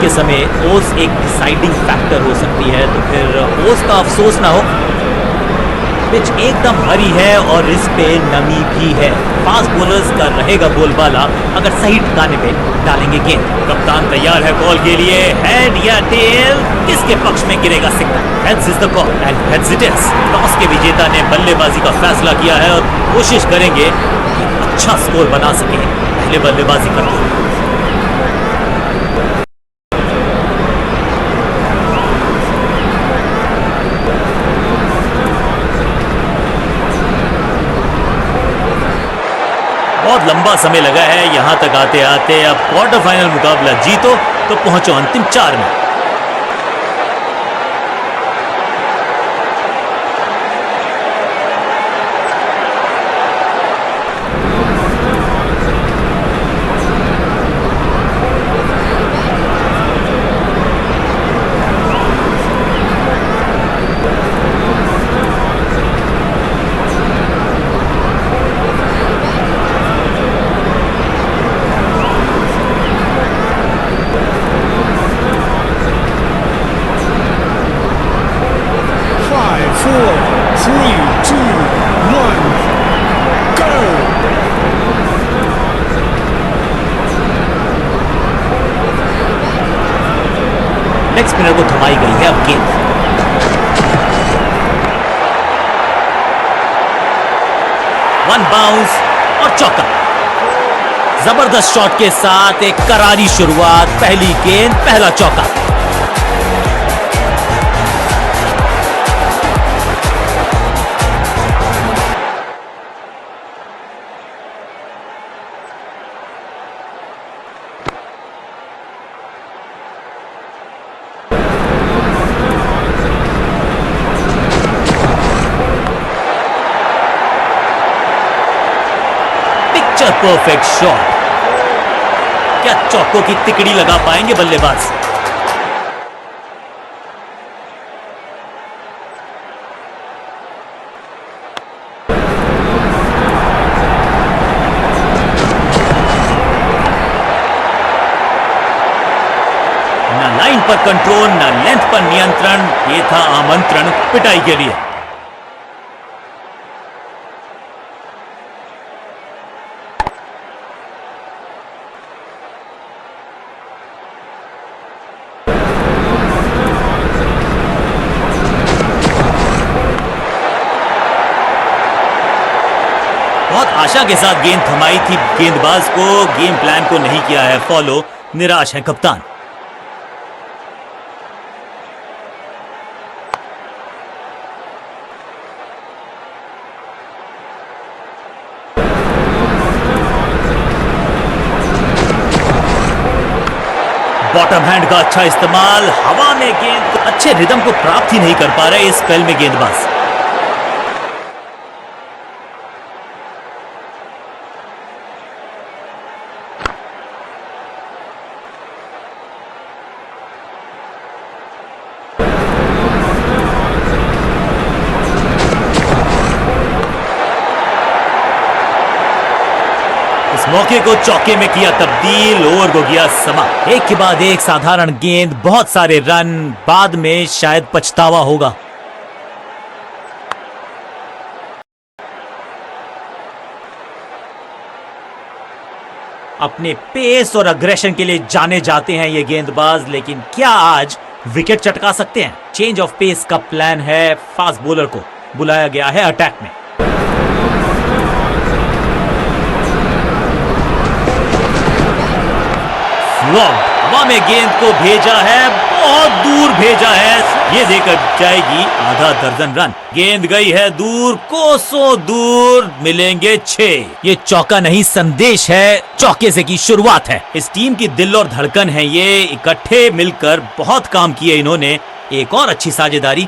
के समय ओस एक डिसाइडिंग फैक्टर हो सकती है, तो फिर ओस का अफसोस ना हो। पिच एकदम हरी है और इस पे नमी भी है। फास्ट बोलर्स का रहेगा बोलबाला अगर सही ठिकाने पे डालेंगे गेंद। कप्तान तैयार है कॉल के लिए। हेड या टेल, किसके पक्ष में गिरेगा सिक्का? Heads is the call and heads it is. Toss के विजेता ने बल्लेबाजी का फैसला किया है और कोशिश करेंगे कि अच्छा स्कोर बना सके पहले बल्लेबाजी करते हुए। बहुत लंबा समय लगा है यहां तक आते आते। अब क्वार्टर फाइनल मुकाबला जीतो तो पहुंचो अंतिम 4 में। लेग स्पिनर को थमाई गई है अब गेंद। वन बाउंस और चौका। जबरदस्त शॉट के साथ एक करारी शुरुआत। पहली गेंद, पहला चौका। Perfect shot. क्या चौकों की तिकड़ी लगा पाएंगे बल्लेबाज? ना लाइन पर कंट्रोल, ना लेंथ पर नियंत्रण। यह था आमंत्रण पिटाई के लिए। बहुत आशा के साथ गेंद थमाई थी गेंदबाज को। गेम प्लान को नहीं किया है फॉलो। निराश है कप्तान। बॉटम हैंड का अच्छा इस्तेमाल। हवा में गेंद को अच्छे रिदम को प्राप्त ही नहीं कर पा रहे इस स्पेल में गेंदबाज। इस मौके को चौके में किया तब्दील। ओवर को गया समा। एक के बाद एक साधारण गेंद, बहुत सारे रन। बाद में शायद पछतावा होगा। अपने पेस और अग्रेशन के लिए जाने जाते हैं ये गेंदबाज, लेकिन क्या आज विकेट चटका सकते हैं? चेंज ऑफ पेस का प्लान है। फास्ट बॉलर को बुलाया गया है अटैक में। हवा में गेंद को भेजा है, बहुत दूर भेजा है। ये देकर जाएगी आधा दर्जन रन। गेंद गई है दूर, कोसों दूर। मिलेंगे 6। ये चौका नहीं, संदेश है। चौके से की शुरुआत है। इस टीम की दिल और धड़कन है ये। इकट्ठे मिलकर बहुत काम किए इन्होंने। एक और अच्छी साझेदारी।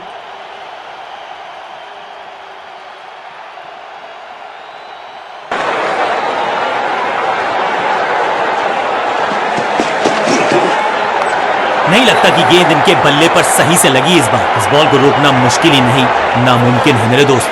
नहीं लगता कि गेंद इनके बल्ले पर सही से लगी इस बार। इस बॉल को रोकना मुश्किल ही नहीं, नामुमकिन है मेरे दोस्त।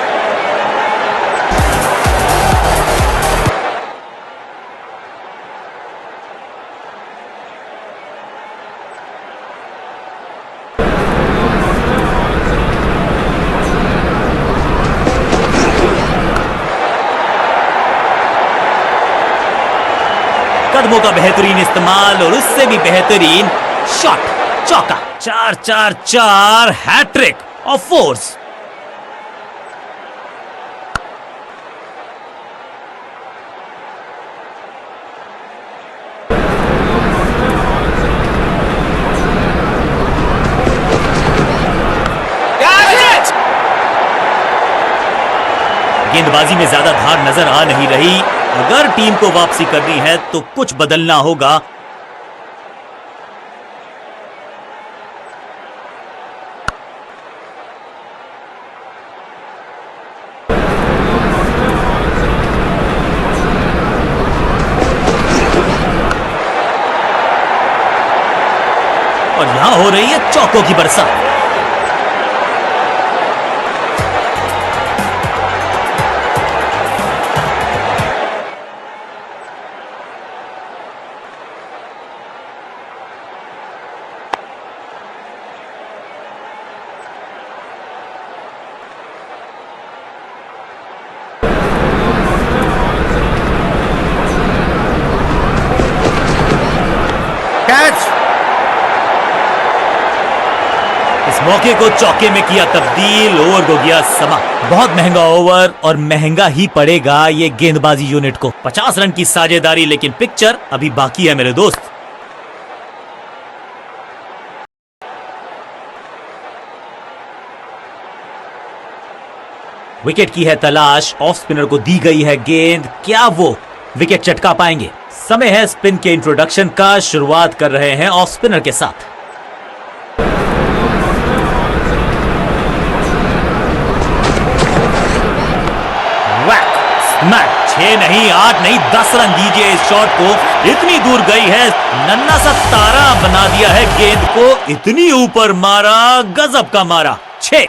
कदमों का बेहतरीन इस्तेमाल और उससे भी बेहतरीन शॉट, चौका। 4-4-4 हैट्रिक ऑफ फोर्स। गेंदबाजी में ज्यादा धार नजर आ नहीं रही। अगर टीम को वापसी करनी है तो कुछ बदलना होगा। और यहां हो रही है चौकों की बरसात। इस मौके को चौके में किया तब्दील। ओवर को गया समा। बहुत महंगा ओवर और महंगा ही पड़ेगा ये गेंदबाजी यूनिट को। 50 रन की साझेदारी, लेकिन पिक्चर अभी बाकी है मेरे दोस्त। विकेट की है तलाश। ऑफ स्पिनर को दी गई है गेंद। क्या वो विकेट चटका पाएंगे? समय है स्पिन के इंट्रोडक्शन का। शुरुआत कर रहे हैं ऑफ स्पिनर के साथ। स्मैक। 6 नहीं, 8 नहीं, 10 रन दीजिए इस शॉट को। इतनी दूर गई है, नन्ना सा तारा बना दिया है गेंद को। इतनी ऊपर मारा, गजब का मारा। 6।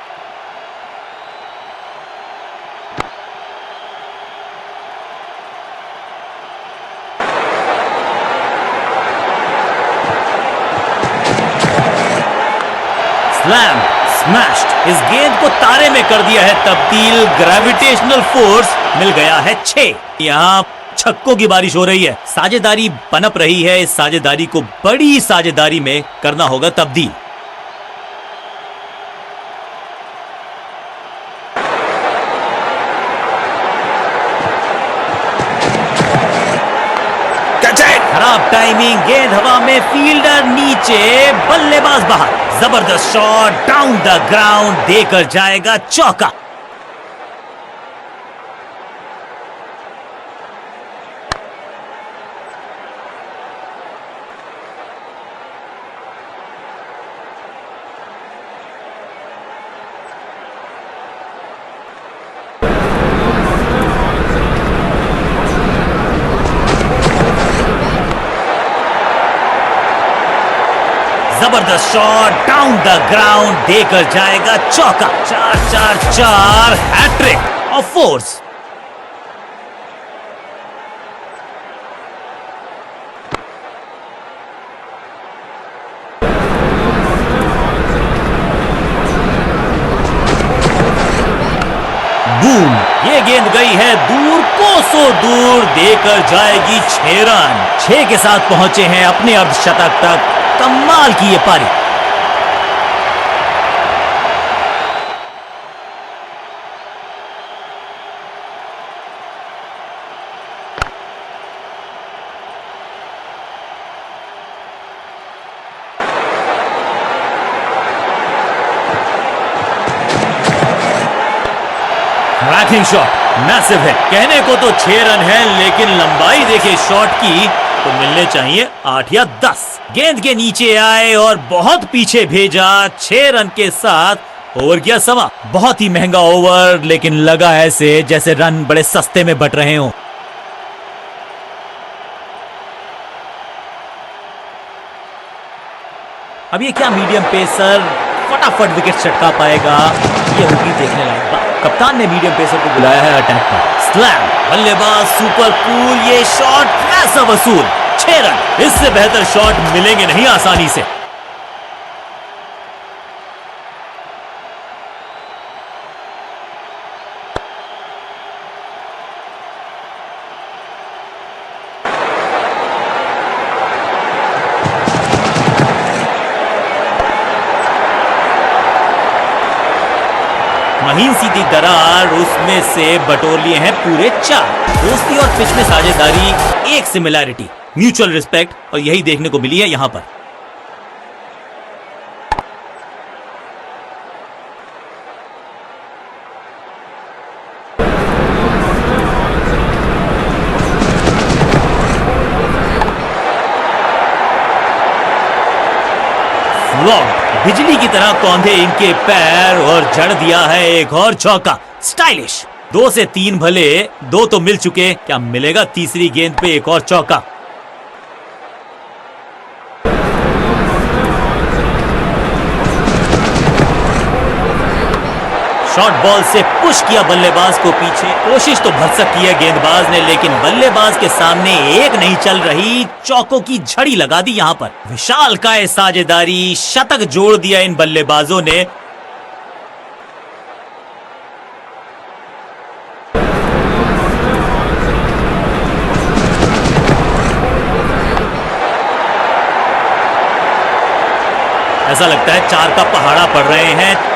Slam, smashed. इस गेंद को तारे में कर दिया है तब्दील। ग्रेविटेशनल फोर्स मिल गया है 6। यहां छक्कों की बारिश हो रही है। साझेदारी पनप रही है। इस साझेदारी को बड़ी साझेदारी में करना होगा तब्दील। खराब टाइमिंग। गेंद हवा में, फील्डर नीचे, बल्लेबाज बाहर। जबरदस्त शॉट डाउन द ग्राउंड, देकर जाएगा चौका। जबरदस्त शॉट डाउन द ग्राउंड, देकर जाएगा चौका। 4-4-4 हैट्रिक ऑफ फोर्स। बूम। ये गेंद गई है दूर, कोसों दूर, देकर जाएगी 6 रन। 6 के साथ पहुंचे हैं अपने अर्धशतक तक। कमाल की ये पारी। क्रैकिंग शॉट, मैसिव है। कहने को तो 6 रन है, लेकिन लंबाई देखे शॉट की तो मिलने चाहिए 8 या 10। गेंद के नीचे आए और बहुत पीछे भेजा। 6 रन के साथ ओवर किया समा। बहुत ही महंगा ओवर, लेकिन लगा ऐसे जैसे रन बड़े सस्ते में बट रहे हों। अब ये क्या मीडियम पेसर फटाफट विकेट चटका पाएगा? ये होगी देखने लायक बात। कप्तान ने मीडियम पेसर को बुलाया है अटैक पर। स्लैम, बल्लेबाज सुपर कूल। ये शॉट पैसा वसूल। 6 रन। इससे बेहतर शॉट मिलेंगे नहीं आसानी से। महीन सी थी दरार, उसमें से बटोर लिए हैं पूरे 4। दोस्ती और पिच में साझेदारी, एक सिमिलैरिटी, म्यूचुअल रिस्पेक्ट, और यही देखने को मिली है यहां पर। बिजली की तरह कौंधे इनके पैर और जड़ दिया है एक और चौका। स्टाइलिश। 2 से 3 भले, 2 तो मिल चुके, क्या मिलेगा तीसरी गेंद पे एक और चौका। शॉर्ट बॉल से पुश किया बल्लेबाज को पीछे। कोशिश तो भरसक की है गेंदबाज ने, लेकिन बल्लेबाज के सामने एक नहीं चल रही, चौकों की झड़ी लगा दी यहां पर। विशालकाय साझेदारी, शतक जोड़ दिया इन बल्लेबाजों ने। ऐसा लगता है 4 का पहाड़ा पड़ रहे हैं।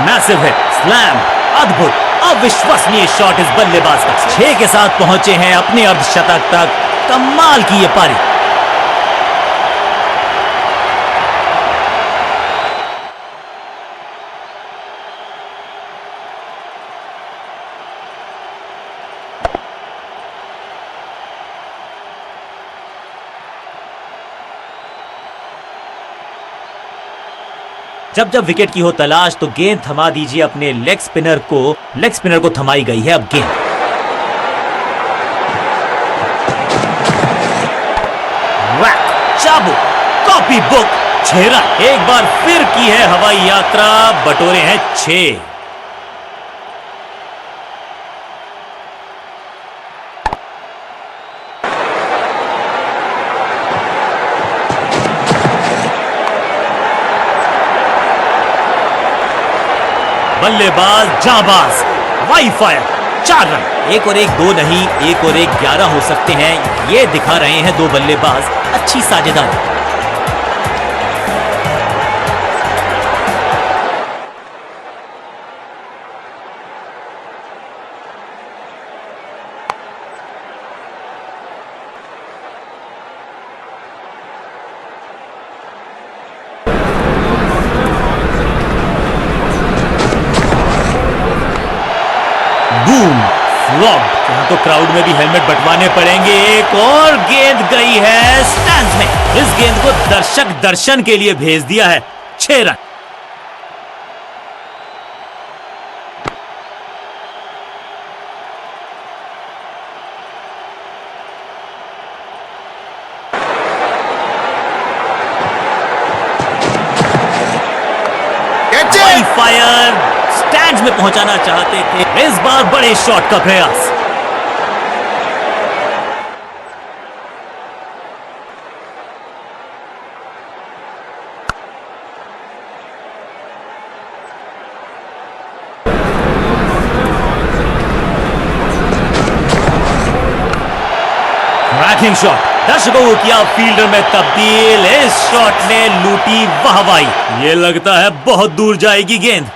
मैसिव हिट, स्लैम, अद्भुत, अविश्वसनीय शॉट इस बल्लेबाज का। 6 के साथ पहुंचे हैं अपने अर्धशतक तक। कमाल की ये पारी। जब जब विकेट की हो तलाश तो गेंद थमा दीजिए अपने लेग स्पिनर को। लेग स्पिनर को थमाई गई है अब गेंद। चाबुक, कॉपी बुक, 6 रन। एक बार फिर की है हवाई यात्रा, बटोरे हैं 6। बल्लेबाज जाबाज, वाई फायर, 4 रन। 1 और 1 2 नहीं, 1 और 1 11 हो सकते हैं, ये दिखा रहे हैं 2 बल्लेबाज। अच्छी साझेदारी। यहां तो क्राउड में भी हेलमेट बंटवाने पड़ेंगे। एक और गेंद गई है स्टैंड्स में। इस गेंद को दर्शक दर्शन के लिए भेज दिया है। 6 रन। फायर, स्टैंड्स में पहुंचाना चाहते थे, इस बार बड़े शॉट का प्रयास। क्रैकिंग शॉट, दर्शकों को किया फील्डर में तब्दील। इस शॉट ने लूटी वाहवाही। ये लगता है बहुत दूर जाएगी गेंद।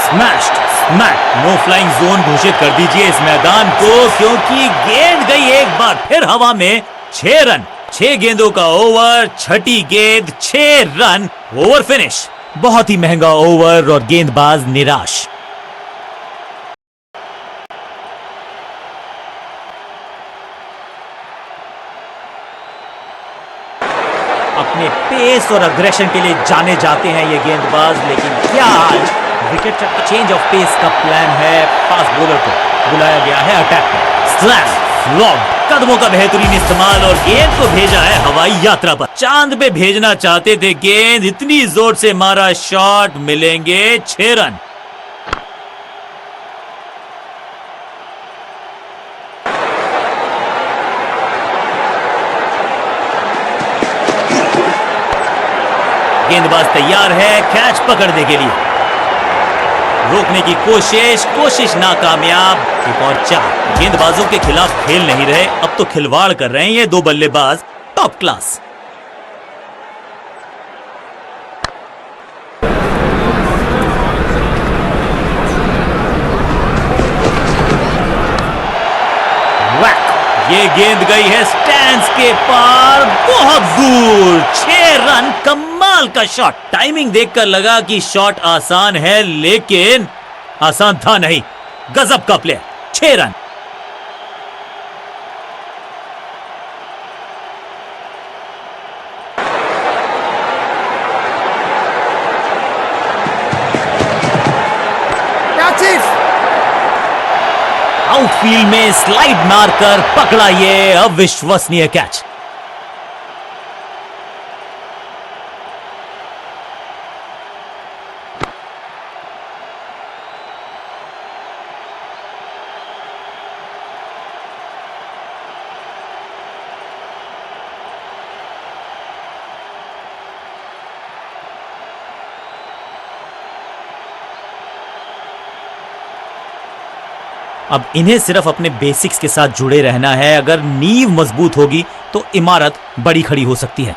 Smashed, smack, no flying zone घोषित कर दीजिए इस मैदान को, क्योंकि गेंद गई एक बार फिर हवा में। 6 रन। 6 गेंदों का ओवर, छठी गेंद, 6 रन, ओवर फिनिश। बहुत ही महंगा ओवर और गेंदबाज निराश। अपने पेस और अग्रेशन के लिए जाने जाते हैं ये गेंदबाज, लेकिन क्या आज विकेट चेंज ऑफ पेस का प्लान है। फास्ट बॉलर को बुलाया गया है अटैक में। स्लैम, लॉब, कदमों का बेहतरीन इस्तेमाल और गेंद को भेजा है हवाई यात्रा पर। चांद पे भेजना चाहते थे गेंद, इतनी जोर से मारा शॉट, मिलेंगे 6 रन। गेंदबाज तैयार है कैच पकड़ने के लिए। रोकने की कोशिश नाकामयाब। एक और चार। गेंदबाजों के खिलाफ खेल नहीं रहे, अब तो खिलवाड़ कर रहे हैं ये दो बल्लेबाज। Top class. ये गेंद गई है स्टैंड्स के पार, बहुत दूर। 6 रन। कमाल का शॉट। टाइमिंग देखकर लगा कि शॉट आसान है, लेकिन आसान था नहीं। गजब का प्लेयर। 6 रन। आउटफील्ड में स्लाइड मारकर पकड़ा ये अविश्वसनीय कैच। अब इन्हें सिर्फ अपने बेसिक्स के साथ जुड़े रहना है। अगर नींव मजबूत होगी तो इमारत बड़ी खड़ी हो सकती है।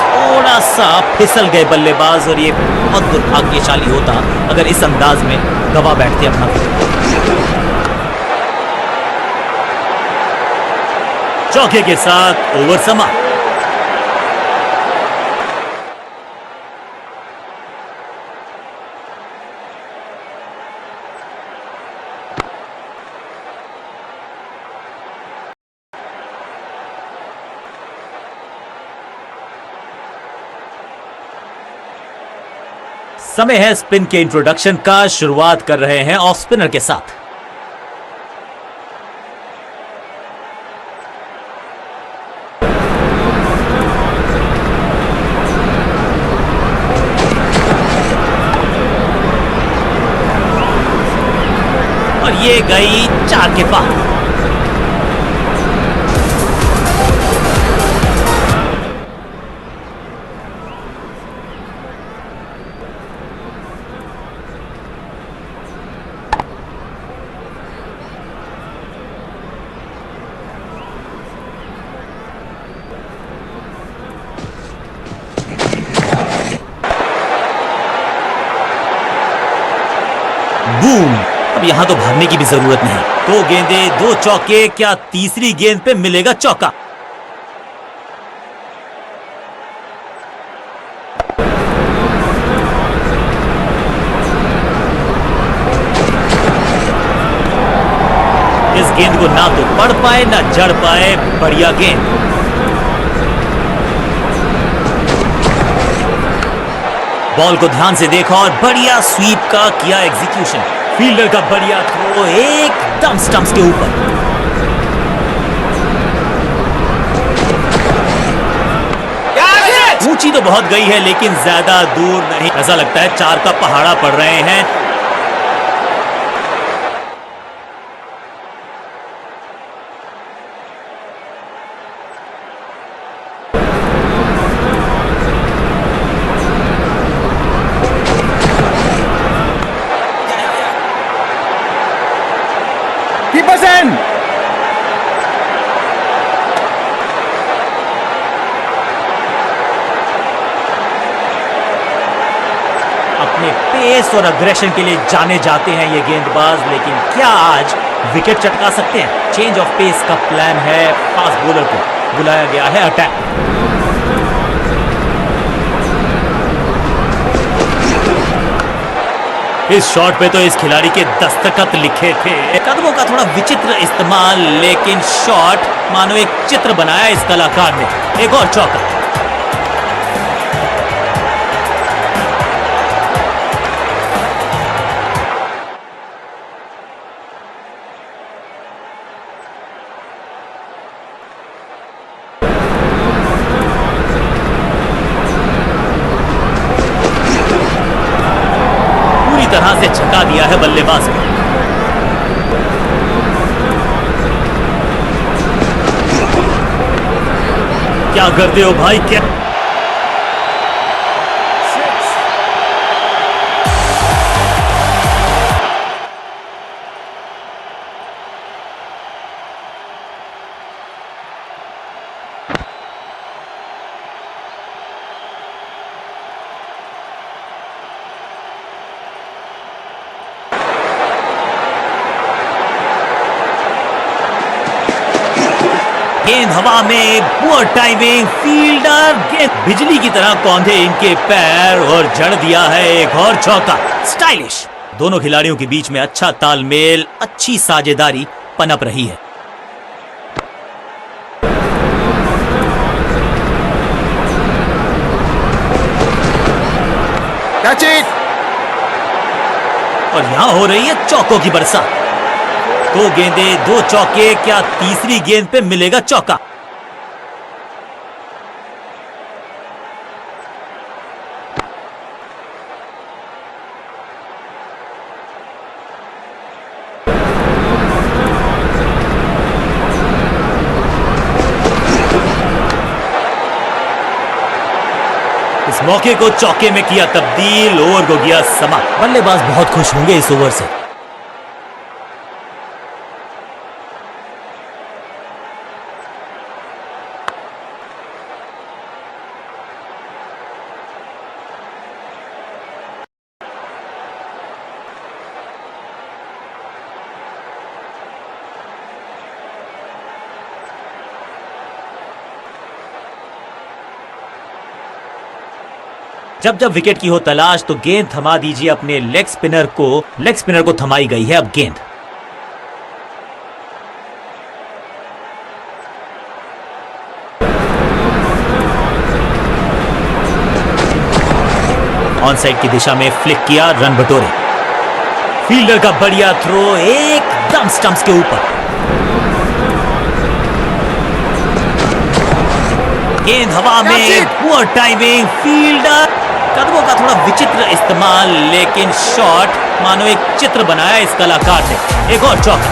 थोड़ा सा फिसल गए बल्लेबाज, और ये बहुत दुर्भाग्यशाली होता अगर इस अंदाज में गवा बैठते अपना। चौके के साथ ओवर समाप्त। समय है स्पिन के इंट्रोडक्शन का। शुरुआत कर रहे हैं ऑफ स्पिनर के साथ। और ये गई 4 के पार। बूम। अब यहां तो भागने की भी जरूरत नहीं। 2 गेंदे 2 चौके। क्या तीसरी गेंद पे मिलेगा चौका? इस गेंद को ना तो पढ़ पाए ना जड़ पाए। बढ़िया गेंद। बॉल को ध्यान से देखा और बढ़िया स्वीप का किया एग्जीक्यूशन। फील्डर का बढ़िया थ्रो एकदम स्टंप्स के ऊपर। ऊंची तो बहुत गई है, लेकिन ज्यादा दूर नहीं। ऐसा लगता है 4 का पहाड़ा पड़ रहे हैं। अपने पेस और अग्रेशन के लिए जाने जाते हैं ये गेंदबाज, लेकिन क्या आज विकेट चटका सकते हैं? चेंज ऑफ पेस का प्लान है। फास्ट बॉलर को बुलाया गया है अटैक। इस शॉट पे तो इस खिलाड़ी के दस्तखत लिखे थे। कदमों का थोड़ा विचित्र इस्तेमाल, लेकिन शॉट मानो एक चित्र बनाया इस कलाकार ने। एक और चौका। तरह से छका दिया है बल्लेबाज को। क्या करते हो भाई, क्या? गेंद हवा में, पुअर टाइमिंग, फील्डर गेंद बिजली की तरह कौंधे इनके पैर और जड़ दिया है एक और चौका। स्टाइलिश। दोनों खिलाड़ियों के बीच में अच्छा तालमेल, अच्छी साझेदारी पनप रही है। Catch it. और यहां हो रही है चौकों की बरसात। दो गेंदे, दो चौके, क्या तीसरी गेंद पे मिलेगा चौका? इस मौके को चौके में किया तब्दील, ओवर को किया समाप्त। बल्लेबाज बहुत खुश होंगे इस ओवर से। जब जब विकेट की हो तलाश तो गेंद थमा दीजिए अपने लेग स्पिनर को। लेग स्पिनर को थमाई गई है अब गेंद। ऑन साइड की दिशा में फ्लिक किया, रन बटोरे। फील्डर का बढ़िया थ्रो एकदम स्टंप्स के ऊपर। गेंद हवा में, पुअर टाइमिंग, फील्डर कदमों का थोड़ा विचित्र इस्तेमाल, लेकिन शॉट मानो एक चित्र बनाया इस कलाकार ने। एक और चौका।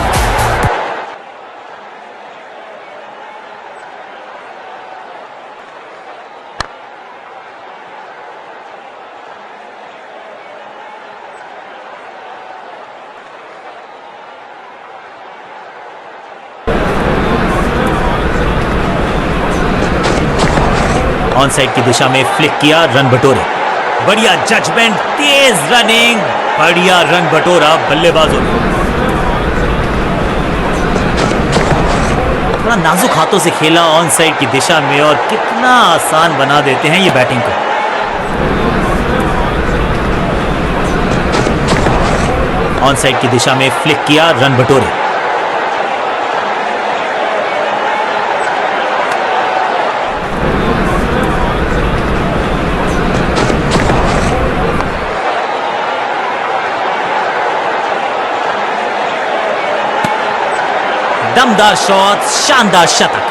ऑन साइड की दिशा में फ्लिक किया, रन बटोरे। बढ़िया जजमेंट, तेज रनिंग, बढ़िया रन बटोरा बल्लेबाजों ने। थोड़ा नाजुक हाथों से खेला ऑन साइड की दिशा में और कितना आसान बना देते हैं ये बैटिंग को। ऑन साइड की दिशा में फ्लिक किया, रन बटोरे। दमदार शॉट, शानदार शतक।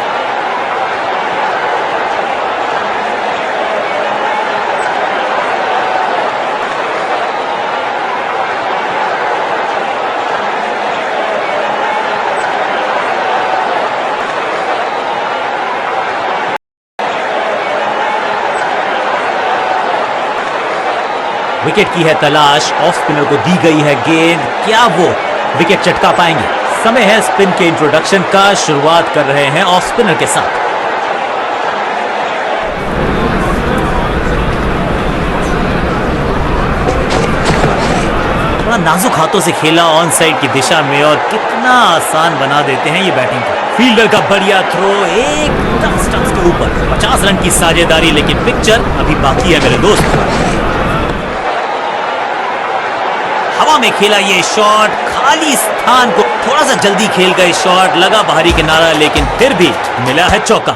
विकेट की है तलाश, ऑफ स्पिनर को दी गई है गेंद, क्या वो विकेट चटका पाएंगे? समय है स्पिन के इंट्रोडक्शन का। शुरुआत कर रहे हैं ऑफ स्पिनर के साथ। थोड़ा नाजुक हाथों से खेला ऑन साइड की दिशा में और कितना आसान बना देते हैं ये बैटिंग को। फील्डर का बढ़िया थ्रो एकदम स्टंप्स के ऊपर। 50 रन की साझेदारी, लेकिन पिक्चर अभी बाकी है मेरे दोस्त। हवा में खेला ये शॉट, खाली स्थान को थोड़ा सा जल्दी खेल गए शॉट, लगा बाहरी किनारा, लेकिन फिर भी मिला है चौका।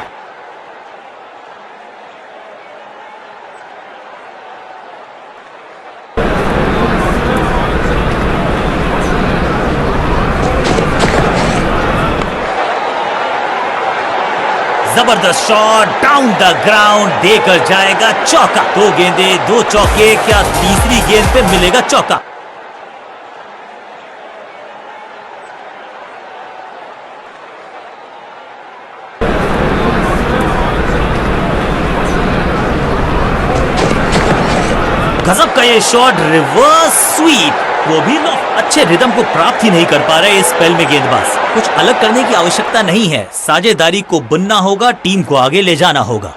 जबरदस्त शॉट, डाउन द ग्राउंड, देकर जाएगा चौका। दो गेंदे, दो चौके, क्या तीसरी गेंद पे मिलेगा चौका? गजब का ये शॉट, रिवर्स स्वीप, वो भी अच्छे रिदम को प्राप्त ही नहीं कर पा रहे इस स्पेल में गेंदबाज। कुछ अलग करने की आवश्यकता नहीं है, साझेदारी को बुनना होगा, टीम को आगे ले जाना होगा।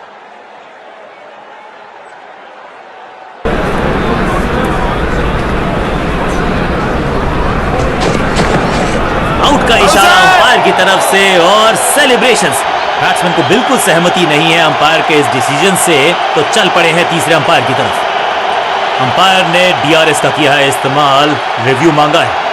आउट का इशारा अंपायर की तरफ से और सेलिब्रेशंस। बैट्समैन को बिल्कुल सहमति नहीं है अंपायर के इस डिसीजन से, तो चल पड़े हैं तीसरे अंपायर की तरफ। अंपायर ने डीआरएस का किया है इस्तेमाल, रिव्यू मांगा है।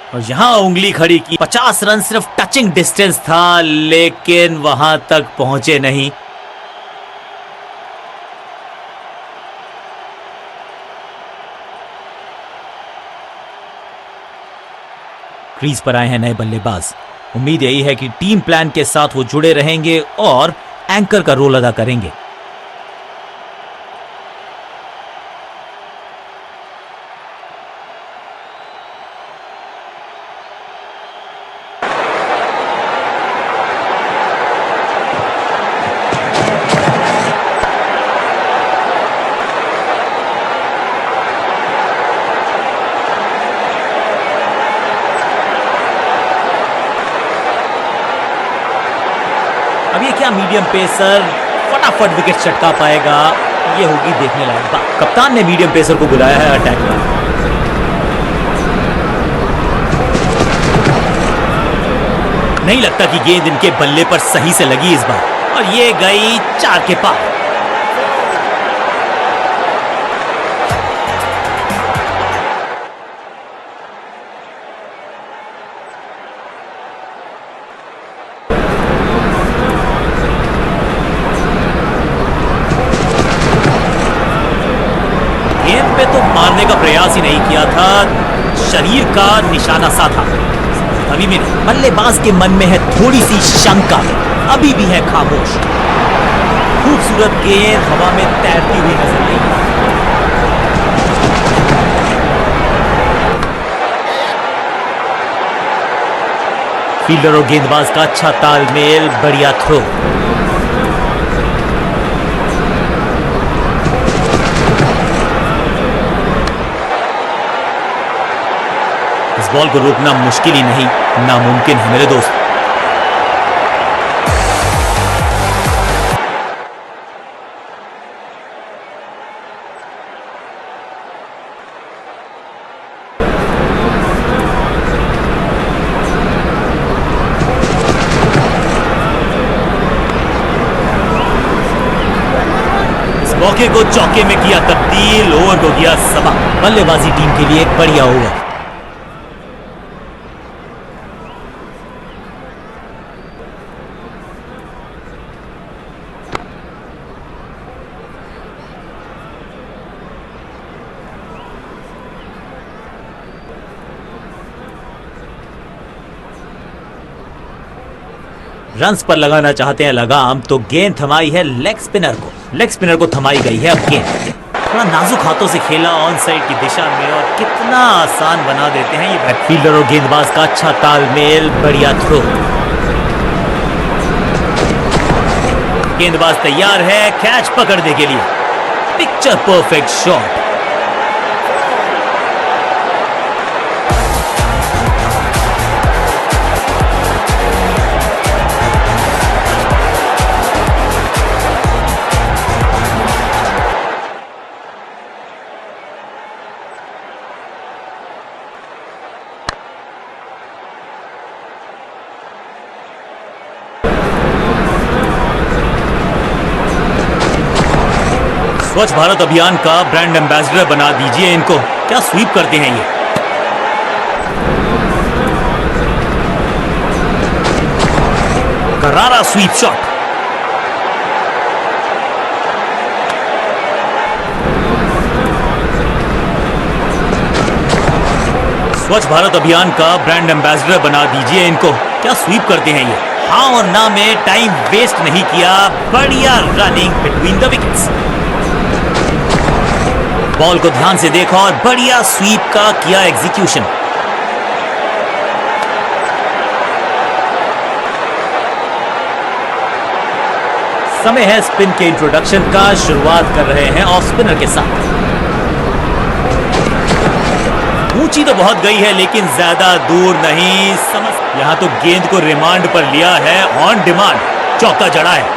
और यहां उंगली खड़ी की। 50 रन सिर्फ टचिंग डिस्टेंस था, लेकिन वहां तक पहुंचे नहीं। क्रीज पर आए हैं नए बल्लेबाज। उम्मीद यही है कि टीम प्लान के साथ वो जुड़े रहेंगे और एंकर का रोल अदा करेंगे। अब ये क्या मीडियम पेसर फटाफट विकेट चटका पाएगा, ये होगी देखने लायक बात। कप्तान ने मीडियम पेसर को बुलाया है अटैक में। नहीं लगता कि गेंद इनके बल्ले पर सही से लगी इस बार, और ये गई 4 के पार। मारने का प्रयास ही नहीं किया था, शरीर का निशाना सा था। अभी भी नहीं, बल्लेबाज के मन में है थोड़ी सी शंका, अभी भी है खामोश। खूबसूरत गेंद हवा में तैरती हुई नजर आई। फील्डर और गेंदबाज का अच्छा तालमेल, बढ़िया थ्रो। इस बॉल को रोकना मुश्किल ही नहीं, नामुमकिन है मेरे दोस्त। इस मौके को चौके में किया तब्दील, ओवर को किया समाप्त। बल्लेबाजी टीम के लिए एक बढ़िया ओवर। रन्स पर लगाना चाहते हैं लगाम, तो गेंद थमाई है लेग स्पिनर को। लेग स्पिनर को थमाई गई है अब गेंद। थोड़ा नाजुक हाथों से खेला ऑन साइड की दिशा में, और कितना आसान बना देते हैं ये। फील्डर और गेंदबाज का अच्छा तालमेल, बढ़िया थ्रो। गेंदबाज तैयार है कैच पकड़ने के लिए। Picture perfect shot. स्वच्छ भारत अभियान का ब्रांड एम्बेसडर बना दीजिए इनको। क्या स्वीप करते हैं ये। करारा स्वीप शॉट। स्वच्छ भारत अभियान का ब्रांड एम्बेसडर बना दीजिए इनको। क्या स्वीप करते हैं ये। हाँ और ना में टाइम वेस्ट नहीं किया, बढ़िया running between the wickets. Ball को ध्यान से देखा और बढ़िया स्वीप का किया एग्जीक्यूशन। समय है स्पिन के इंट्रोडक्शन का। शुरुआत कर रहे हैं ऑफ स्पिनर के साथ। ऊंची तो बहुत गई है लेकिन ज्यादा दूर नहीं। यहां तो गेंद को रिमांड पर लिया है, ऑन डिमांड चौका जड़ा है।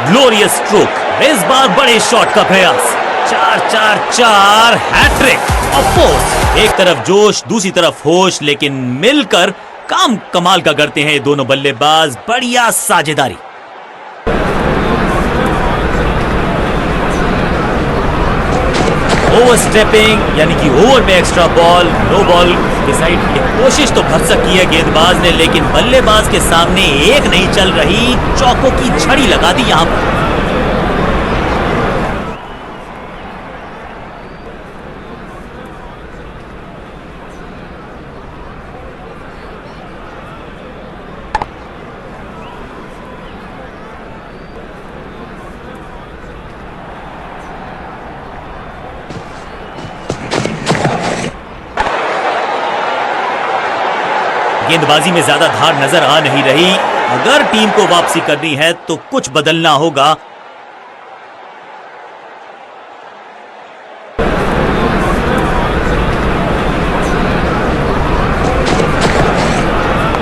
Glorious stroke. इस बार बड़े शॉट का प्रयास। 4-4-4 हैट्रिक। ऑफ कोर्स एक तरफ जोश दूसरी तरफ होश, लेकिन मिलकर काम कमाल का करते हैं दोनों बल्लेबाज। बढ़िया साझेदारी। ओवर स्टेपिंग यानी कि ओवर में extra ball, no ball decide किया। कोशिश तो भरसक की है गेंदबाज ने, लेकिन बल्लेबाज के सामने एक नहीं चल रही। चौकों की झड़ी लगा दी यहां पर। गेंदबाजी में ज्यादा धार नजर आ नहीं रही। अगर टीम को वापसी करनी है तो कुछ बदलना होगा।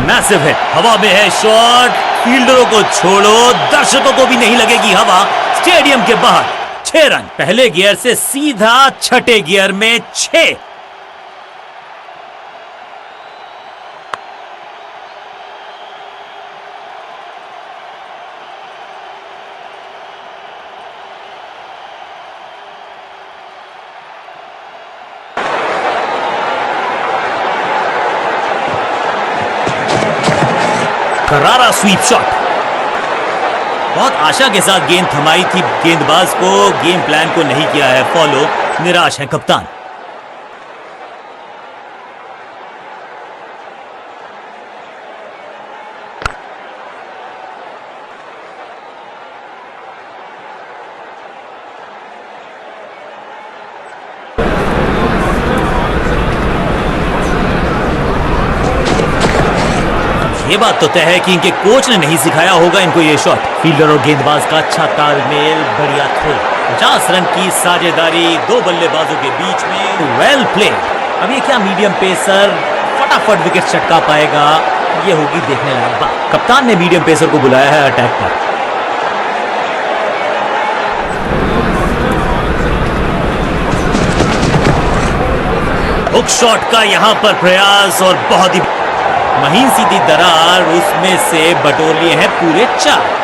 मैसिव है, हवा में है शॉट। फील्डरों को छोड़ो, दर्शकों को भी नहीं लगेगी हवा। स्टेडियम के बाहर 6 रन। पहले गियर से सीधा छठे गियर में 6। करारा स्वीप शॉट। बहुत आशा के साथ गेंद थमाई थी गेंदबाज को। गेम प्लान को नहीं किया है फॉलो। निराश है कप्तान। ये बात तो तय है कि इनके कोच ने नहीं सिखाया होगा इनको ये शॉट। फील्डर और गेंदबाज का अच्छा तालमेल, बढ़िया थ्रो। 50 रन की साझेदारी दो बल्लेबाजों के बीच में। Well played. अब ये क्या मीडियम पेसर फटाफट विकेट चटका पाएगा, ये होगी देखने लायक बात। कप्तान ने मीडियम पेसर को बुलाया है अटैक पर। हुक शॉट का यहां पर प्रयास और बहुत ही महीन सीधी दरार, उसमें से बटोर लिए हैं पूरे 4।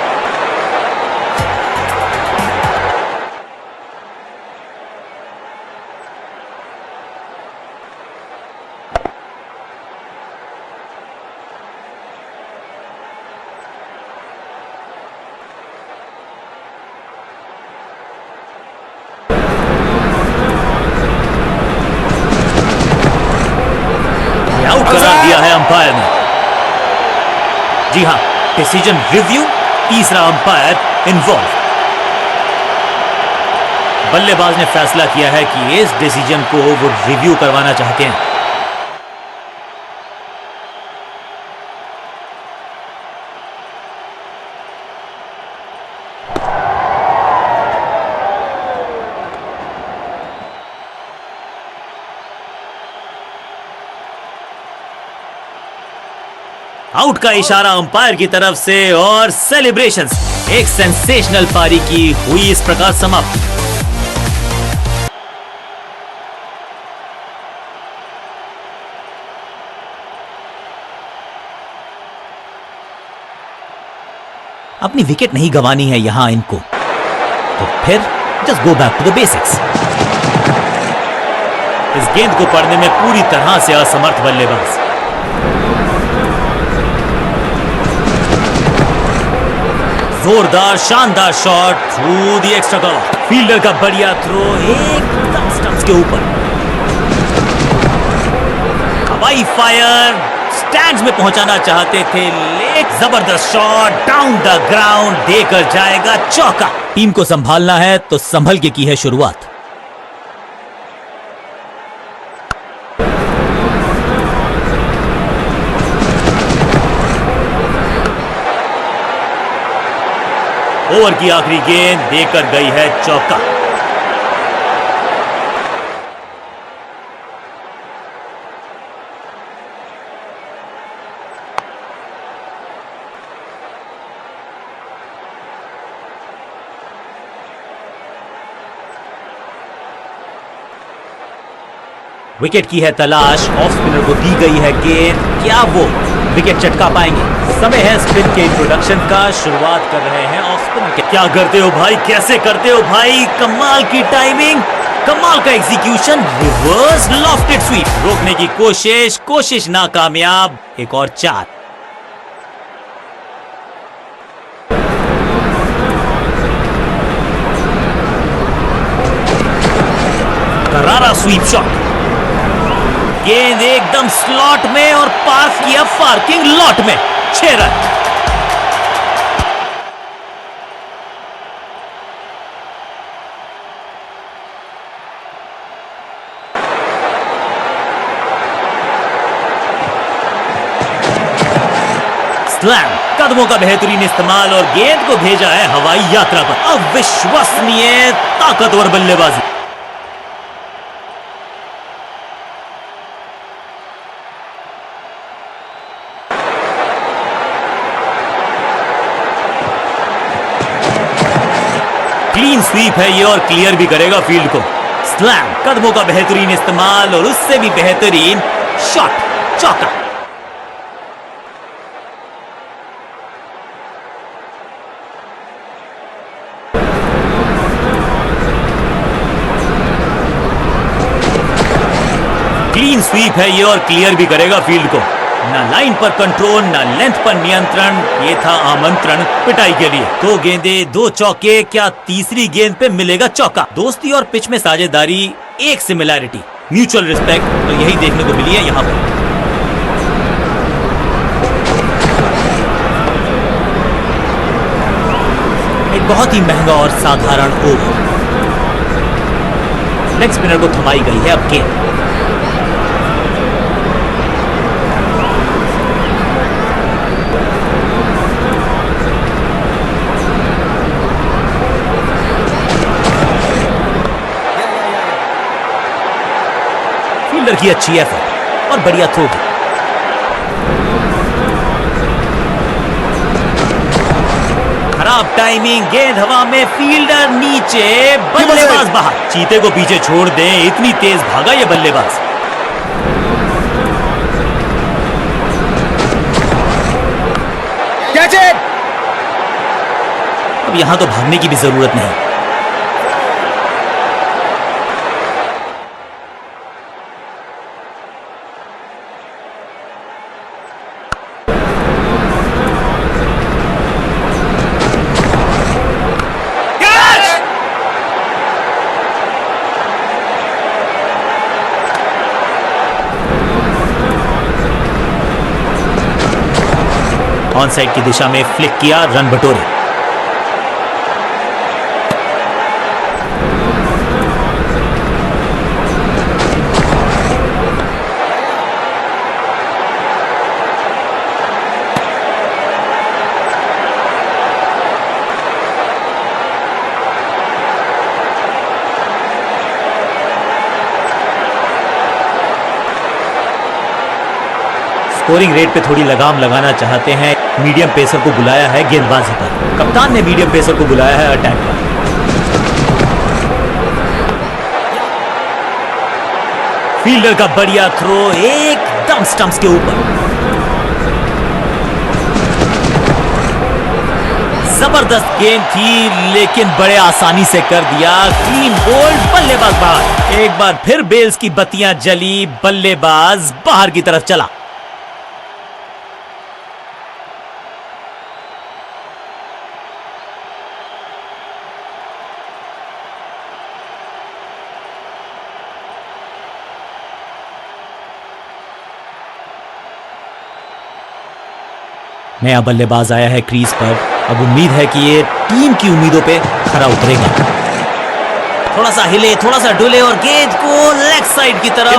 आउट करार दिया है अंपायर ने। जी हां, डिसीजन रिव्यू, तीसरा अंपायर इन्वॉल्व। बल्लेबाज ने फैसला किया है कि इस डिसीजन को वो रिव्यू करवाना चाहते हैं। आउट का इशारा अंपायर की तरफ से और सेलिब्रेशंस। एक सेंसेशनल पारी की हुई इस प्रकार समाप्ति। अपनी विकेट नहीं गंवानी है यहां इनको, तो फिर just go back to the basics. इस गेंद को पढ़ने में पूरी तरह से असमर्थ बल्लेबाज। जोरदार शानदार shot through the extra cover. Fielder का बढ़िया थ्रो एकदम स्टंप्स के ऊपर। हवाई फायर, स्टैंड्स में पहुंचाना चाहते थे, लेकिन जबरदस्त शॉट डाउन द ग्राउंड देकर जाएगा चौका। टीम को संभालना है तो संभल के की है शुरुआत। ओवर की आखिरी गेंद देकर गई है चौका। विकेट की है तलाश, ऑफ स्पिनर को दी गई है गेंद, क्या वो विकेट चटका पाएंगे? समय है स्पिन के इंट्रोडक्शन का, शुरुआत कर रहे हैं ऑफ स्पिनर के। क्या करते हो भाई, कैसे करते हो भाई, कमाल की टाइमिंग, कमाल का एग्जीक्यूशन, रिवर्स लॉफ्टेड स्वीप, रोकने की कोशिश नाकामयाब। एक और 4। करारा स्वीप शॉट, गेंद एकदम स्लॉट में और पार्क किया पार्किंग लॉट में। 6 रन। स्लैम, कदमों का बेहतरीन इस्तेमाल और गेंद को भेजा है हवाई यात्रा पर। अविश्वसनीय ताकतवर बल्लेबाजी। क्लीन स्वीप है ये और क्लियर भी करेगा फील्ड को। स्लैम, कदमों का बेहतरीन इस्तेमाल और उससे भी बेहतरीन शॉट, चौका। क्लीन स्वीप है ये और क्लियर भी करेगा फील्ड को। ना लाइन पर कंट्रोल, ना लेंथ पर नियंत्रण, ये था आमंत्रण पिटाई के लिए। 2 गेंदें 2 चौके, क्या तीसरी गेंद पे मिलेगा चौका? दोस्ती और पिच में साझेदारी, एक सिमिलैरिटी, म्यूचुअल रिस्पेक्ट, तो यही देखने को मिली है यहां पर। एक बहुत ही महंगा और साधारण ओवर। लेग स्पिनर को थमाई गई है अब गेंद। की अच्छी एफर्ट और बढ़िया थ्रो भी। खराब टाइमिंग, गेंद हवा में, फील्डर नीचे, बल्लेबाज बाहर। चीते को पीछे छोड़ दें, इतनी तेज भागा ये बल्लेबाज। Catch it. अब यहां तो भागने की भी जरूरत नहीं। ऑन साइड की दिशा में फ्लिक किया, रन बटोरे। स्कोरिंग रेट पे थोड़ी लगाम लगाना चाहते हैं, मीडियम पेसर को बुलाया है गेंदबाजी पर। कप्तान ने मीडियम पेसर को बुलाया है अटैक पर। फील्डर का बढ़िया थ्रो एकदम स्टंप्स के ऊपर। जबरदस्त गेंद थी लेकिन बड़े आसानी से कर दिया। क्लीन बोल्ड, बल्लेबाज बाहर। एक बार फिर बेल्स की बत्तियां जली, बल्लेबाज बाहर की तरफ चला। नया बल्लेबाज आया है क्रीज पर। अब उम्मीद है कि ये टीम की उम्मीदों पे खरा उतरेगा। थोड़ा सा हिले, थोड़ा सा डुले और गेंद को लेग साइड की तरफ।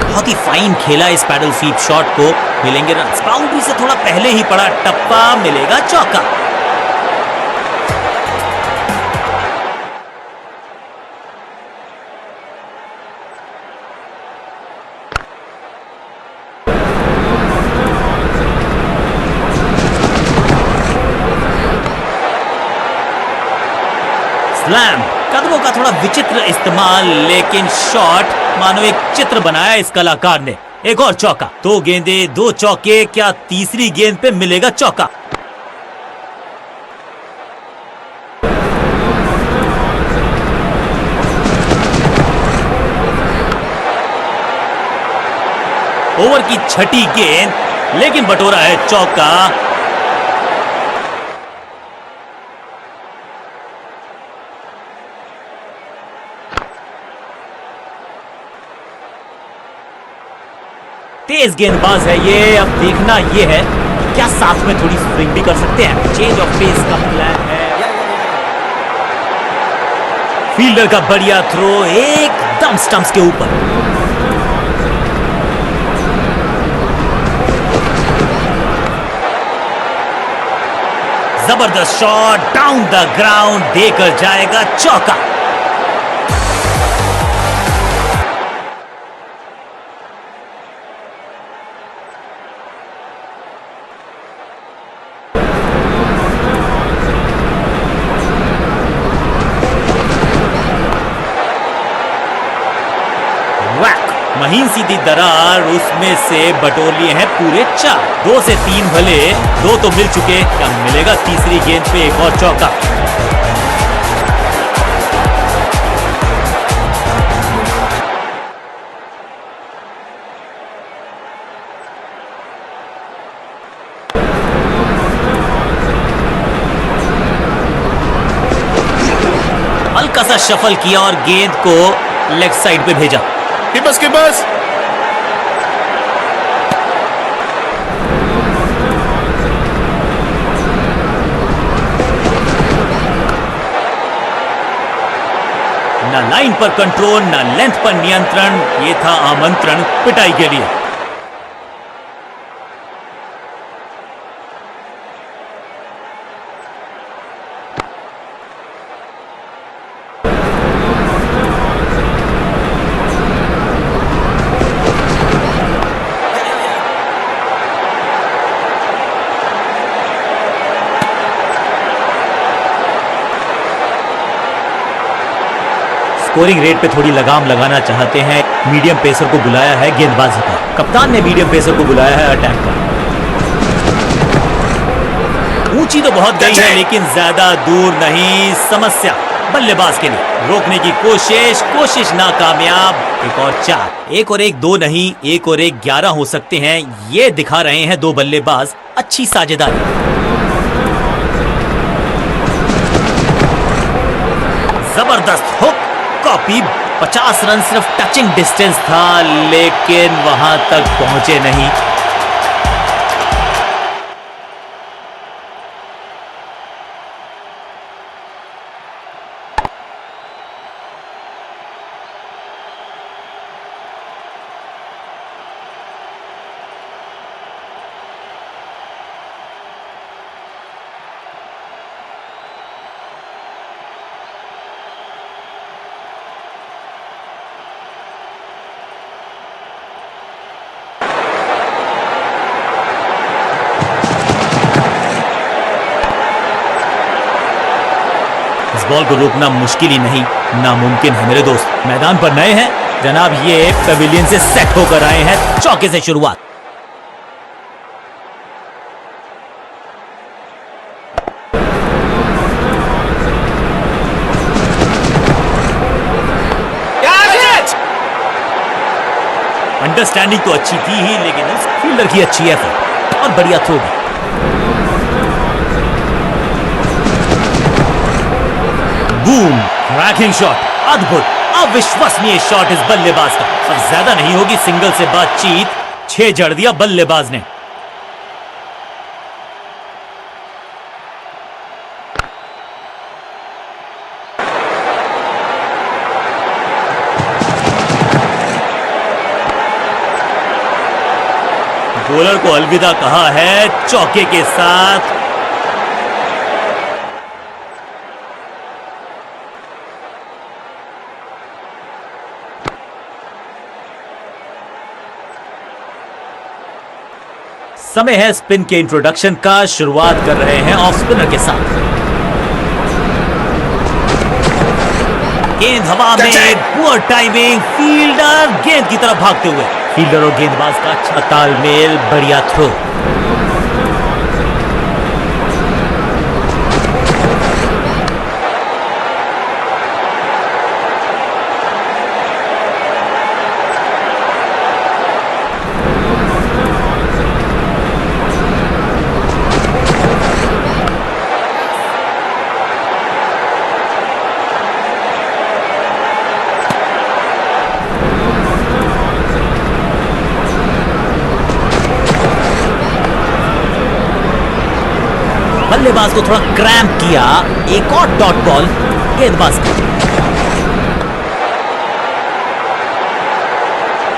बहुत ही फाइन खेला इस पैडल स्वीप शॉट को। मिलेंगे रन। बाउंड्री से थोड़ा पहले ही पड़ा टप्पा, मिलेगा चौका। स्लैम, कदमों का थोड़ा विचित्र इस्तेमाल, लेकिन शॉट मानो एक चित्र बनाया इस कलाकार ने। एक और चौका। 2 गेंदे 2 चौके, क्या तीसरी गेंद पे मिलेगा चौका? ओवर की छठी गेंद, लेकिन बटोरा है चौका। तेज गेंदबाज है ये। अब देखना ये है कि क्या साथ में थोड़ी स्विंग भी कर सकते हैं। चेंज ऑफ पेस का प्लान है। फील्डर का बढ़िया थ्रो, एकदम स्टंप्स के ऊपर। जबरदस्त शॉट, डाउन द ग्राउंड, देकर जाएगा चौका। महीन सीधी दरार, उसमें से बटोर लिए हैं पूरे 4। 2 से 3 भले, 2 तो मिल चुके। क्या मिलेगा तीसरी गेंद पे एक और चौका? हल्का सा शफल किया और गेंद को लेग साइड पे भेजा। बस के बस। ना लाइन पर कंट्रोल, ना लेंथ पर नियंत्रण। ये था आमंत्रण पिटाई के लिए। स्कोरिंग रेट पे थोड़ी लगाम लगाना चाहते हैं। मीडियम पेसर को बुलाया है गेंदबाजी पर। कप्तान ने मीडियम पेसर को बुलाया है अटैक पर। ऊंची तो बहुत गई है लेकिन ज्यादा दूर नहीं। समस्या बल्लेबाज के लिए। रोकने की कोशिश नाकामयाब। एक और 4। 1 और 1 2 नहीं, 1 और 1 11 हो सकते हैं। ये दिखा रहे हैं 2 बल्लेबाज अच्छी साझेदारी। जबरदस्त हुक, कॉपी। 50 रन सिर्फ टचिंग डिस्टेंस था, लेकिन वहां तक पहुंचे नहीं। बॉल को रोकना मुश्किल ही नहीं, नामुमकिन है मेरे दोस्त। मैदान पर नए हैं जनाब ये पेविलियन से सेट होकर आए हैं, चौके से शुरुआत। अंडरस्टैंडिंग तो अच्छी थी ही, लेकिन उस फील्डर की अच्छी एफर्ट और बढ़िया थ्रो भी। बूम, क्रैकिंग शॉट, अद्भुत, अविश्वसनीय शॉट इस बल्लेबाज का। अब ज्यादा नहीं होगी सिंगल से बातचीत, 6 जड़ दिया बल्लेबाज ने। बॉलर को अलविदा कहा है चौके के साथ। समय है स्पिन के इंट्रोडक्शन का। शुरुआत कर रहे हैं ऑफ स्पिनर के साथ। गेंद हवा में, पुअर टाइमिंग, फील्डर गेंद की तरफ भागते हुए। फील्डर और गेंदबाज का अच्छा तालमेल, बढ़िया थ्रो। बल्लेबाज को थोड़ा क्रैम्प किया, एक और डॉट बॉल गेंदबाज का।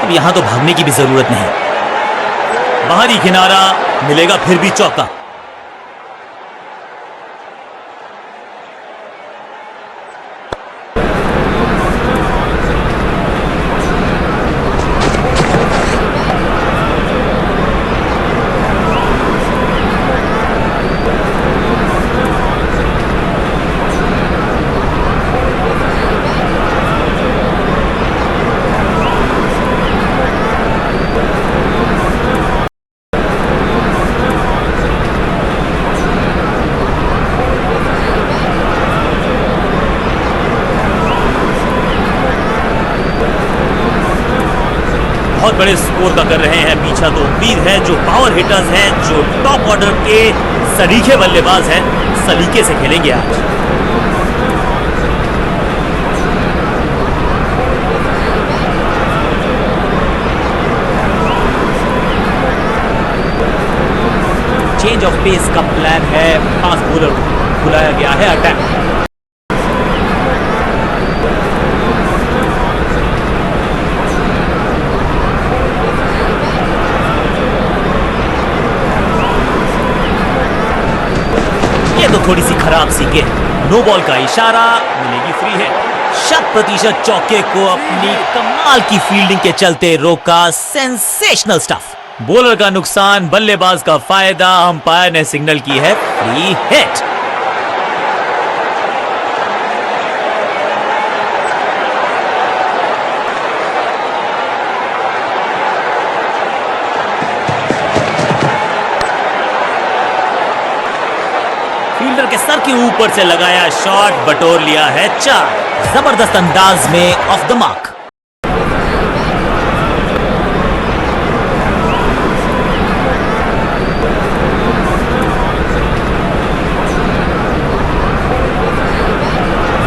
अब यहां तो भागने की भी जरूरत नहीं, बाहरी किनारा मिलेगा, फिर भी चौका। बहुत बड़े स्कोर का कर रहे हैं पीछा, तो उम्मीद है जो पावर हिटर्स हैं, जो टॉप ऑर्डर के सलीके बल्लेबाज हैं, सलीके से खेलेंगे आज। चेंज ऑफ पेस का प्लान है, फास्ट बॉलर को बुलाया गया है अटैक। तो थोड़ी सी खराब सी गेंद, नो बॉल का इशारा, मिलेगी फ्री हिट। 100% चौके को अपनी कमाल की फील्डिंग के चलते रोका। Sensational stuff. बॉलर का नुकसान, बल्लेबाज का फायदा। अंपायर ने सिग्नल की है फ्री हिट। फील्डर के सर के ऊपर से लगाया शॉट, बटोर लिया है 4। जबरदस्त अंदाज में ऑफ द मार्क।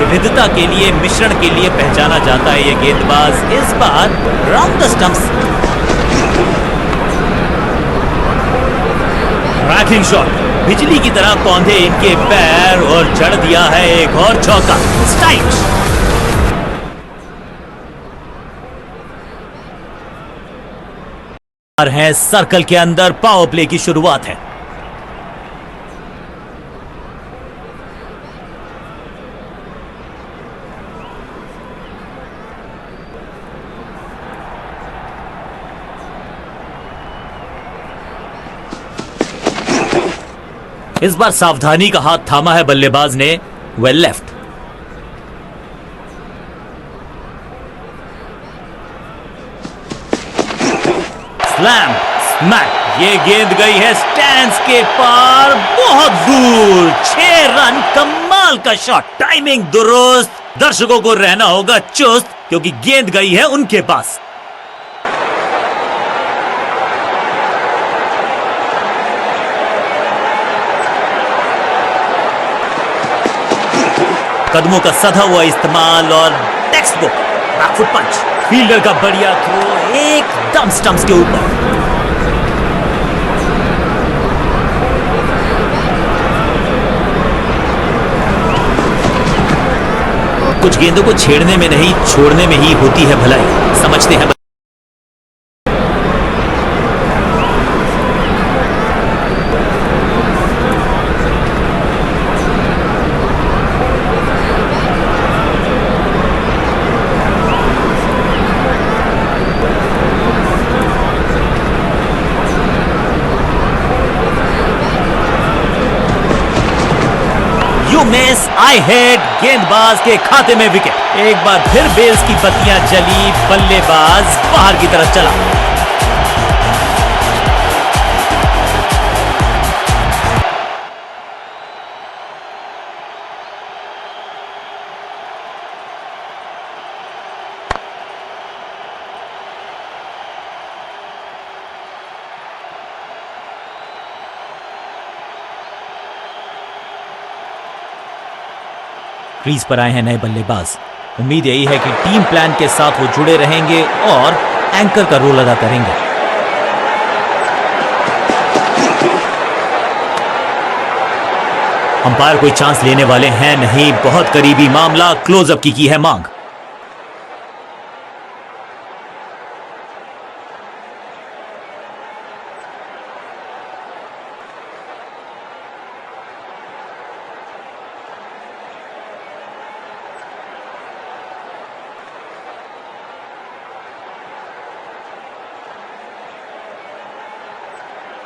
विविधता के लिए, मिश्रण के लिए पहचाना जाता है ये गेंदबाज। इस बार round the stumps, cracking shot, बिजली की तरह कौंधे इनके पैर और जड़ दिया है एक और चौका। स्टाइलिश। है सर्कल के अंदर, पावर प्ले की शुरुआत है। इस बार सावधानी का हाथ थामा है बल्लेबाज ने, वेल लेफ्ट। Slam smack. ये गेंद गई है स्टैंड्स के पार, बहुत दूर। 6 रन, कमाल का शॉट, टाइमिंग दुरुस्त। दर्शकों को रहना होगा चुस्त, क्योंकि गेंद गई है उनके पास। कदमों का सधा हुआ इस्तेमाल और टेक्स्ट बुक बैकफुट पंच। फील्डर का बढ़िया थ्रो एकदम स्टंप्स के ऊपर। कुछ गेंदों को छेड़ने में नहीं, छोड़ने में ही होती है भलाई, समझते हैं। You miss, I head. गेंदबाज के खाते में विकेट। एक बार फिर बेल्स की बत्तियां जली, बल्लेबाज बाहर की तरफ चला। क्रीज पर आए हैं नए बल्लेबाज। उम्मीद यही है कि टीम प्लान के साथ वो जुड़े रहेंगे और एंकर का रोल अदा करेंगे। अंपायर कोई चांस लेने वाले हैं नहीं, बहुत करीबी मामला, क्लोजअप की है मांग।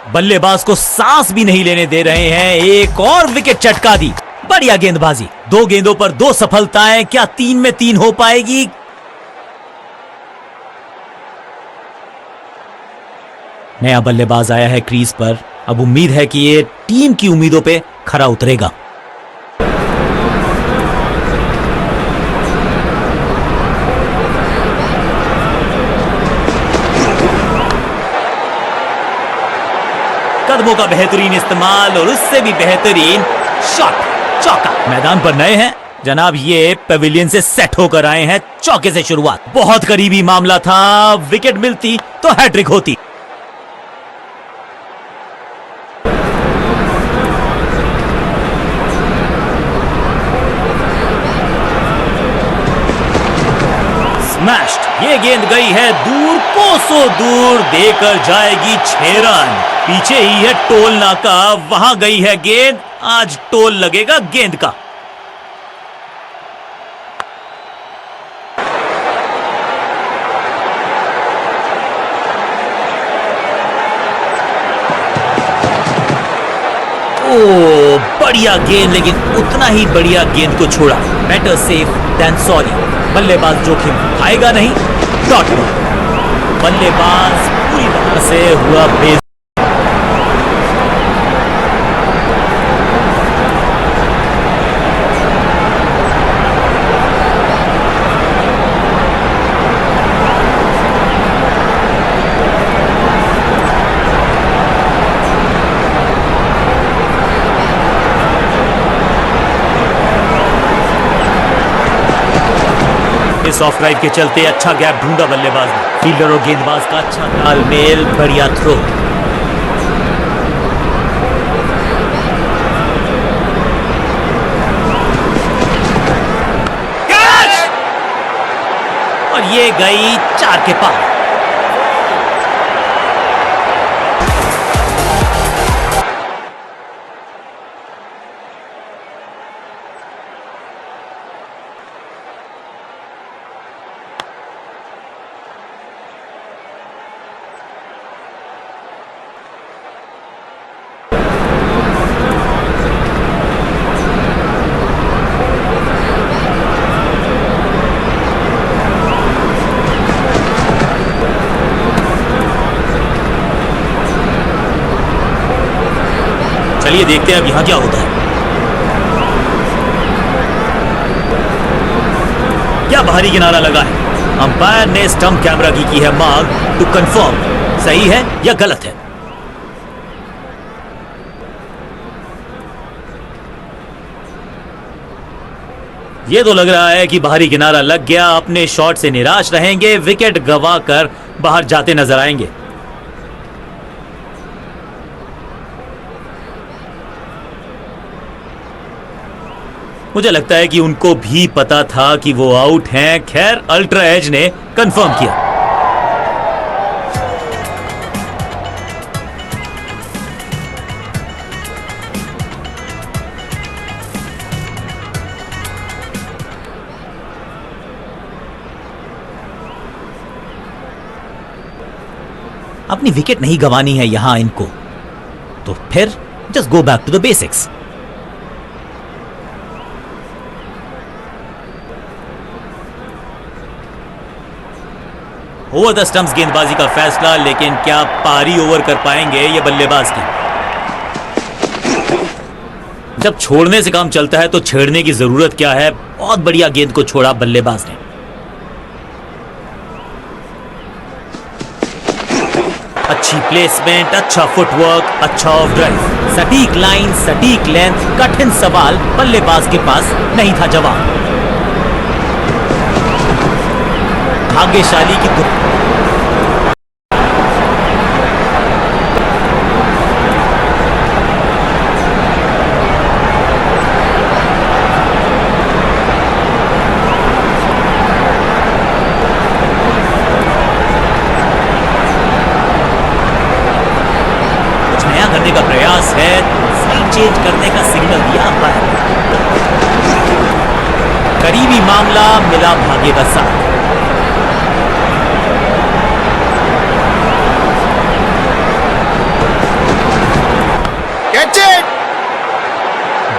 बल्लेबाज को सांस भी नहीं लेने दे रहे हैं। एक और विकेट चटका दी। बढ़िया गेंदबाजी। 2 गेंदों पर 2 सफलताएं, क्या 3 में 3 हो पाएगी? नया बल्लेबाज आया है क्रीज पर। अब उम्मीद है कि ये टीम की उम्मीदों पे खरा उतरेगा। कदमों का बेहतरीन इस्तेमाल और उससे भी बेहतरीन शॉट, चौका। मैदान पर नए हैं जनाब, ये पेविलियन से सेट होकर आए हैं। चौके से शुरुआत, बहुत करीबी मामला था। विकेट मिलती तो हैट्रिक होती। स्मैश्ड। ये गेंद गई है दूर, कोसों दूर, देकर जाएगी 6 रन। पीछे ही है टोल नाका, वहां गई है गेंद। आज टोल लगेगा गेंद का। ओ, बढ़िया गेंद, लेकिन उतना ही बढ़िया गेंद को छोड़ा। Better safe than sorry. बल्लेबाज जोखिम खाएगा नहीं। Dot ball. बल्लेबाज पूरी तरह से हुआ बेस। इस ऑफ ड्राइव के चलते अच्छा गैप ढूंढा बल्लेबाज ने। फील्डर और गेंदबाज का अच्छा तालमेल, बढ़िया थ्रो। कैच! और ये गई 4 के पार। चलिए देखते हैं अब यहाँ क्या होता है। क्या बाहरी किनारा लगा है। अंपायर ने स्टंप कैमरा की है मांग टू कंफर्म सही है या गलत है। ये तो लग रहा है कि बाहरी किनारा लग गया। अपने शॉट से निराश रहेंगे, विकेट गवा कर बाहर जाते नजर आएंगे। मुझे लगता है कि उनको भी पता था कि वो आउट हैं। खैर अल्ट्रा एज ने कंफर्म किया। अपनी विकेट नहीं गंवानी है यहां इनको, तो फिर just go back to the basics. Over the stumps गेंदबाजी का फैसला, लेकिन क्या पारी ओवर कर पाएंगे ये बल्लेबाज की। जब छोड़ने से काम चलता है तो छेड़ने की जरूरत क्या है। बहुत बढ़िया गेंद को छोड़ा बल्लेबाज ने। अच्छी प्लेसमेंट, अच्छा फुटवर्क, अच्छा ऑफ ड्राइव, सटीक लाइन, सटीक लेंथ। कठिन सवाल बल्लेबाज के पास नहीं था जवाब। भाग्यशाली की का प्रयास है। साइड चेंज करने का सिग्नल दिया अंपायर। करीबी मामला, मिला भाग्य का साथ।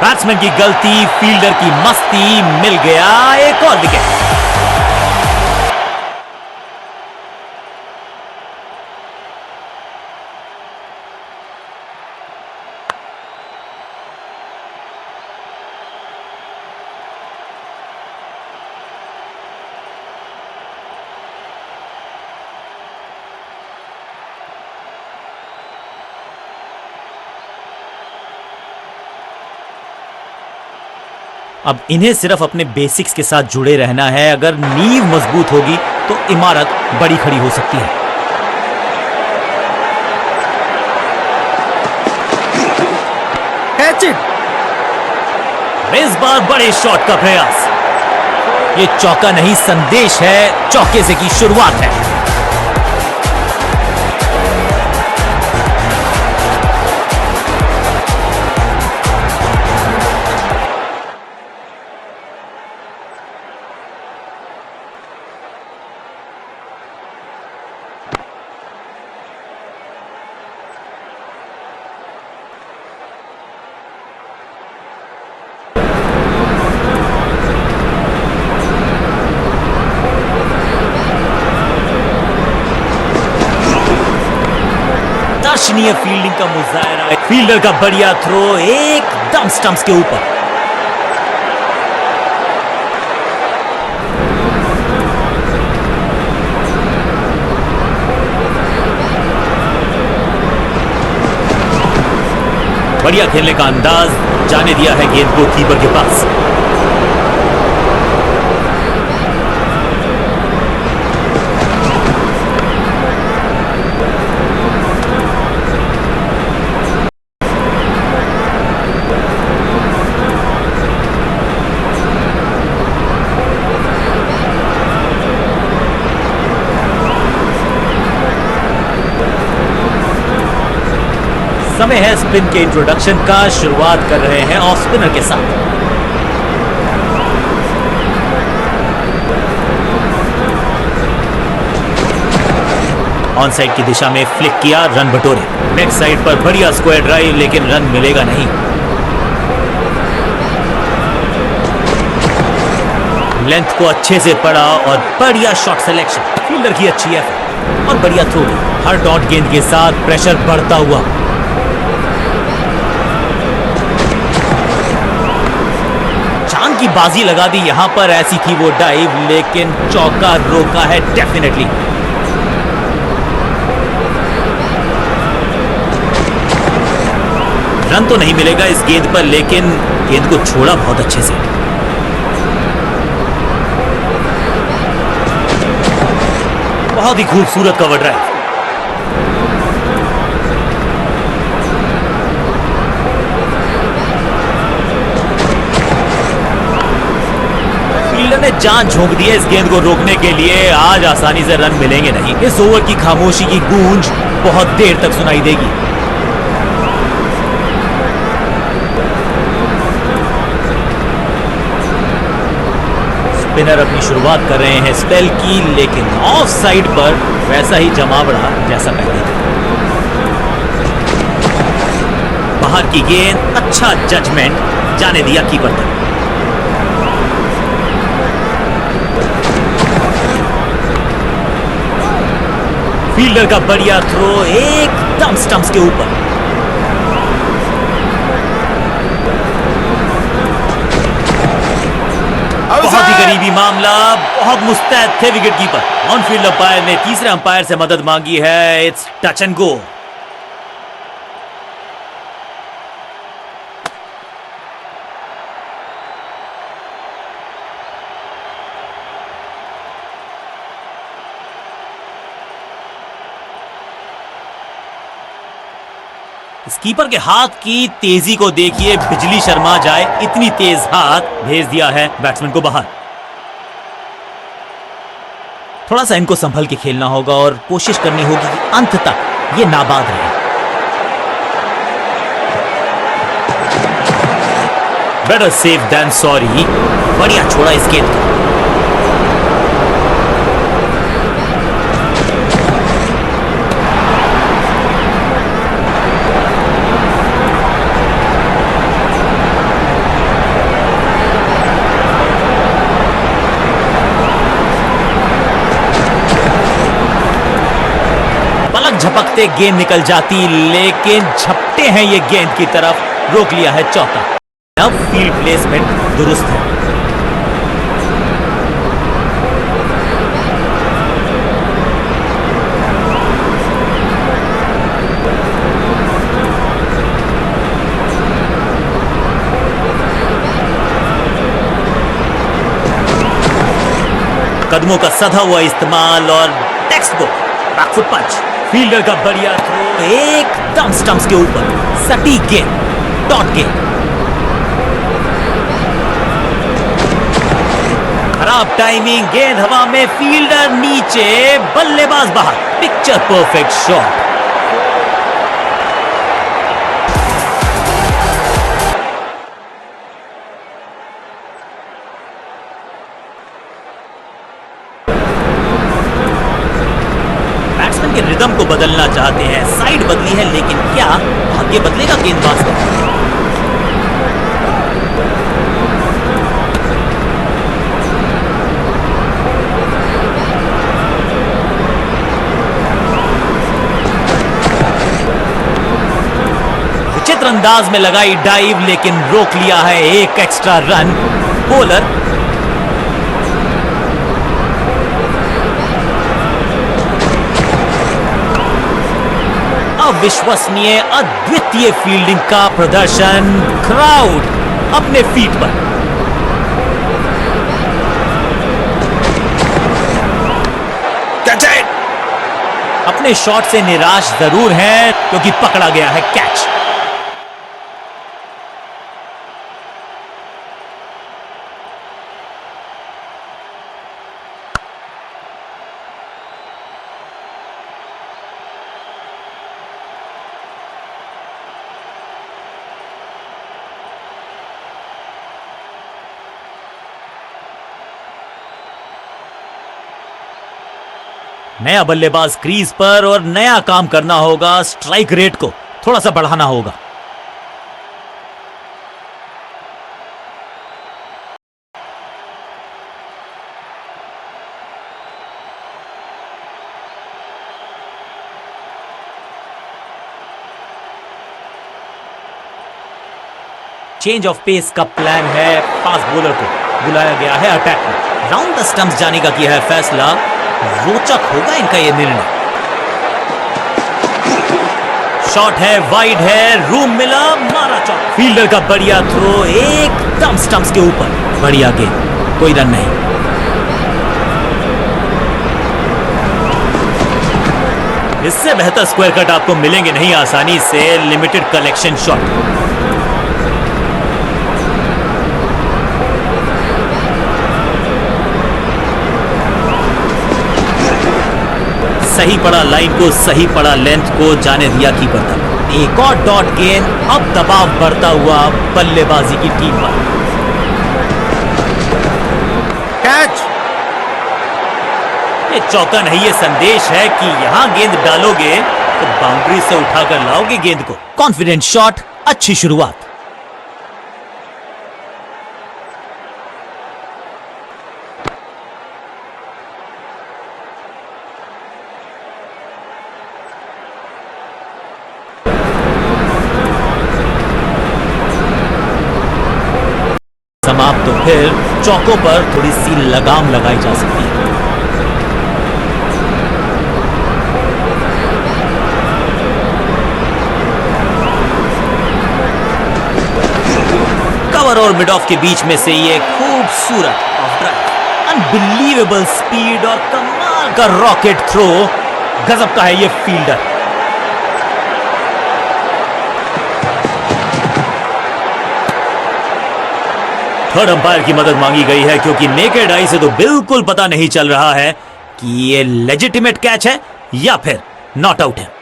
बैट्समैन की गलती, फील्डर की मस्ती, मिल गया एक और विकेट। अब इन्हें सिर्फ अपने बेसिक्स के साथ जुड़े रहना है। अगर नींव मजबूत होगी तो इमारत बड़ी खड़ी हो सकती है। इस बार बड़े शॉट का प्रयास। ये चौका नहीं संदेश है, चौके से की शुरुआत है। दर्शनीय फील्डिंग का मुजाहरा, फील्डर का बढ़िया थ्रो एकदम स्टंप्स के ऊपर। बढ़िया खेलने का अंदाज, जाने दिया है गेंद को कीपर के पास। समय है स्पिन के इंट्रोडक्शन का। शुरुआत कर रहे हैं ऑफ स्पिनर के साथ। ऑन साइड की दिशा में फ्लिक किया, रन बटोरे। नेक्स्ट साइड पर बढ़िया स्क्वायर ड्राइव, लेकिन रन मिलेगा नहीं। लेंथ को अच्छे से पड़ा और बढ़िया शॉट सिलेक्शन। फील्डर की अच्छी एफर्ट और बढ़िया थ्रो। हर डॉट गेंद के साथ प्रेशर बढ़ता हुआ। रन की बाजी लगा दी यहां पर, ऐसी थी वो डाइव, लेकिन चौका रोका है डेफिनेटली। रन तो नहीं मिलेगा इस गेंद पर, लेकिन गेंद को छोड़ा बहुत अच्छे से। बहुत ही खूबसूरत कवर ड्राइव। फील्डर ने जान झोंक दी है इस गेंद को रोकने के लिए। आज आसानी से रन मिलेंगे नहीं। इस ओवर की खामोशी की गूंज बहुत देर तक सुनाई देगी। स्पिनर अपनी शुरुआत कर रहे हैं स्पेल की, लेकिन ऑफ साइड पर वैसा ही जमावड़ा जैसा पहले था। बाहर की गेंद, अच्छा जजमेंट, जाने दिया कीपर तक। फील्डर का बढ़िया थ्रो एकदम स्टंप्स के ऊपर। बहुत ही करीबी मामला, बहुत मुस्तैद थे wicket keeper. On field umpire ने तीसरे अंपायर से मदद मांगी है। It's touch and go. Keeper के हाथ की तेजी को देखिए, बिजली शर्मा जाए इतनी तेज हाथ भेज दिया है बैट्समैन को बाहर। थोड़ा सा इनको संभल के खेलना होगा और कोशिश करनी होगी कि अंत तक ये नाबाद रहे। Better safe than sorry. बढ़िया छोड़ा इस गेंद को। झपकते गेंद निकल जाती, लेकिन झपटे हैं ये गेंद की तरफ, रोक लिया है चौका। अब फील्ड प्लेसमेंट दुरुस्त है। कदमों का सधा हुआ इस्तेमाल और टेक्स्ट बुक बैकफुट पंच। फील्डर का बढ़िया थ्रो एकदम स्टंप्स के ऊपर, सटीक गेंद, डॉट गेंद। खराब टाइमिंग, गेंद हवा में, फील्डर नीचे, बल्लेबाज बाहर। Picture perfect shot. के रिदम को बदलना चाहते हैं, साइड बदली है, लेकिन क्या भाग्य बदलेगा गेंदबाज का? विचित्र अंदाज में लगाई डाइव, लेकिन रोक लिया है एक एक्स्ट्रा रन। बॉलर अविश्वसनीय, अद्वितीय फील्डिंग का प्रदर्शन। क्राउड अपने फीट पर। अपने शॉट से निराश जरूर है, क्योंकि पकड़ा गया है कैच। नया बल्लेबाज क्रीज पर और नया काम करना होगा। स्ट्राइक रेट को थोड़ा सा बढ़ाना होगा। चेंज ऑफ पेस का प्लान है। फास्ट बॉलर को बुलाया गया है अटैक में। राउंड द स्टंप्स जाने का किया है फैसला। रोचक होगा इनका यह निर्णय। शॉट है, वाइड है, रूम मिला, मारा चौक। फील्डर का बढ़िया थ्रो एकदम स्टंप्स के ऊपर। बढ़िया गेंद, कोई रन नहीं। इससे बेहतर स्क्वायर कट आपको मिलेंगे नहीं आसानी से। Limited collection shot. सही पड़ा लाइन को, सही पड़ा लेंथ को, जाने दिया कीपर तक। एक और डॉट गेंद। अब दबाव बढ़ता हुआ बल्लेबाजी की टीम पर। कैच। ये चौका नहीं, ये संदेश है कि यहां गेंद डालोगे तो बाउंड्री से उठाकर लाओगे गेंद को। कॉन्फिडेंट शॉट, अच्छी शुरुआत। समाप्त। तो फिर चौकों पर थोड़ी सी लगाम लगाई जा सकती है। कवर और मिड ऑफ के बीच में से ये खूबसूरत ऑफ ड्राइव। अनबिलीवेबल स्पीड और कमाल का रॉकेट थ्रो। गजब का है ये फील्डर। थर्ड अंपायर की मदद मांगी गई है क्योंकि नेकेड आई से तो बिल्कुल पता नहीं चल रहा है कि ये लेजिटिमेट कैच है या फिर नॉट आउट है।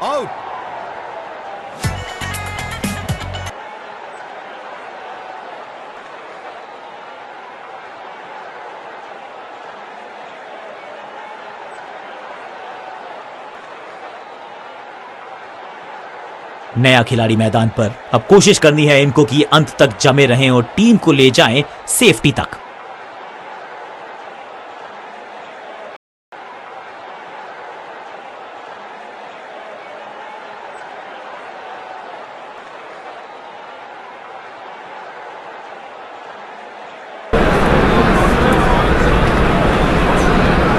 आउट। नया खिलाड़ी मैदान पर। अब कोशिश करनी है इनको कि अंत तक जमे रहें और टीम को ले जाएं सेफ्टी तक।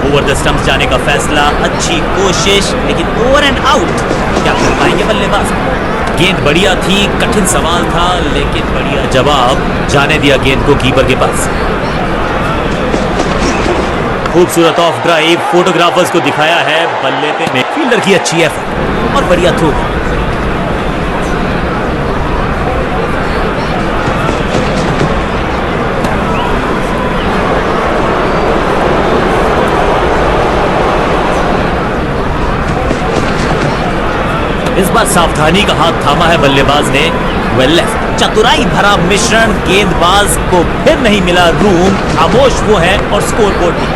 ओवर द स्टंप्स जाने का फैसला। अच्छी कोशिश, लेकिन ओवर एंड आउट। क्या कर पाएंगे बल्लेबाज? गेंद बढ़िया थी, कठिन सवाल था, लेकिन बढ़िया जवाब। जाने दिया गेंद को कीपर के पास। खूबसूरत ऑफ ड्राइव। फोटोग्राफर्स को दिखाया है बल्ले पे। फील्डर की अच्छी एफर्ट और बढ़िया थ्रो। इस बार सावधानी का हाथ थामा है बल्लेबाज ने। Well left. चतुराई भरा मिश्रण। गेंदबाज को फिर नहीं मिला रूम। खामोश वो है और स्कोर बोर्ड भी।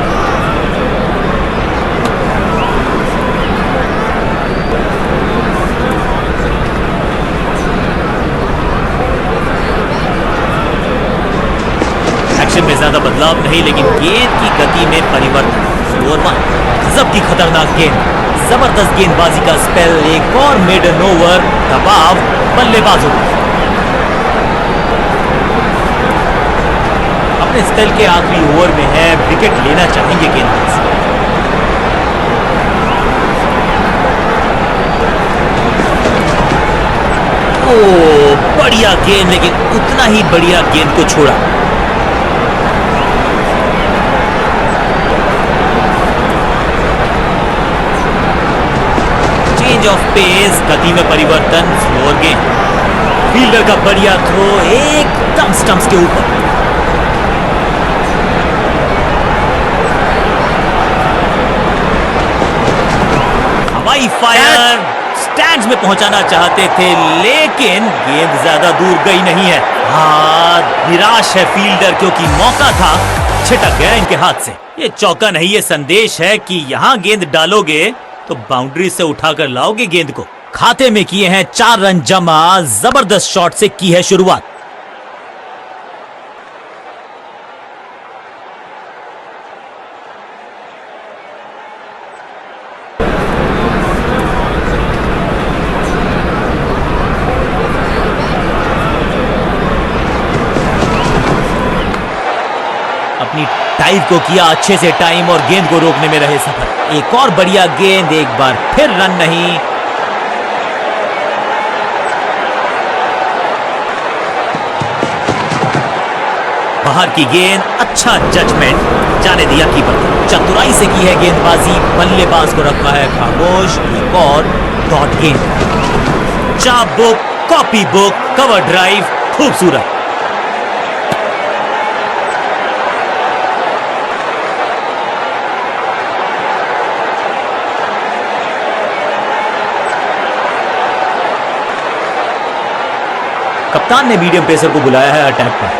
एक्शन में ज्यादा बदलाव नहीं, लेकिन गेंद की गति में परिवर्तन। स्कोर 1। गजब की खतरनाक गेंद। जबरदस्त गेंदबाजी का स्पेल। एक और मेडन ओवर। दबाव बल्लेबाजों पर। अपने स्पेल के आखिरी ओवर में है। विकेट लेना चाहेंगे गेंदबाज। ओ बढ़िया गेंद, लेकिन उतना ही बढ़िया गेंद को छोड़ा। चेंज ऑफ पेस, गति में परिवर्तन। स्लोअर गेंद। फील्डर का बढ़िया थ्रो एकदम स्टंप्स के ऊपर। हवाई फायर। स्टैंड्स में पहुंचाना चाहते थे, लेकिन गेंद ज्यादा दूर गई नहीं है। हाँ, निराश है फील्डर क्योंकि मौका था, छिटक गया इनके हाथ से। ये चौका नहीं, ये संदेश है कि यहां गेंद डालोगे तो बाउंड्री से उठाकर लाओगे गेंद को। खाते में किए हैं 4 रन जमा। जबरदस्त शॉट से की है शुरुआत। अपनी टाइप को किया अच्छे से टाइम और गेंद को रोकने में रहे सफल। एक और बढ़िया गेंद, एक बार फिर रन नहीं। बाहर की गेंद, अच्छा जजमेंट, जाने दिया कीपर। चतुराई से की है गेंदबाजी, बल्लेबाज को रखा है खामोश। एक और डॉट गेंद, चाप book, copy book, cover drive, खूबसूरत। कप्तान ने मीडियम पेसर को बुलाया है अटैक पर।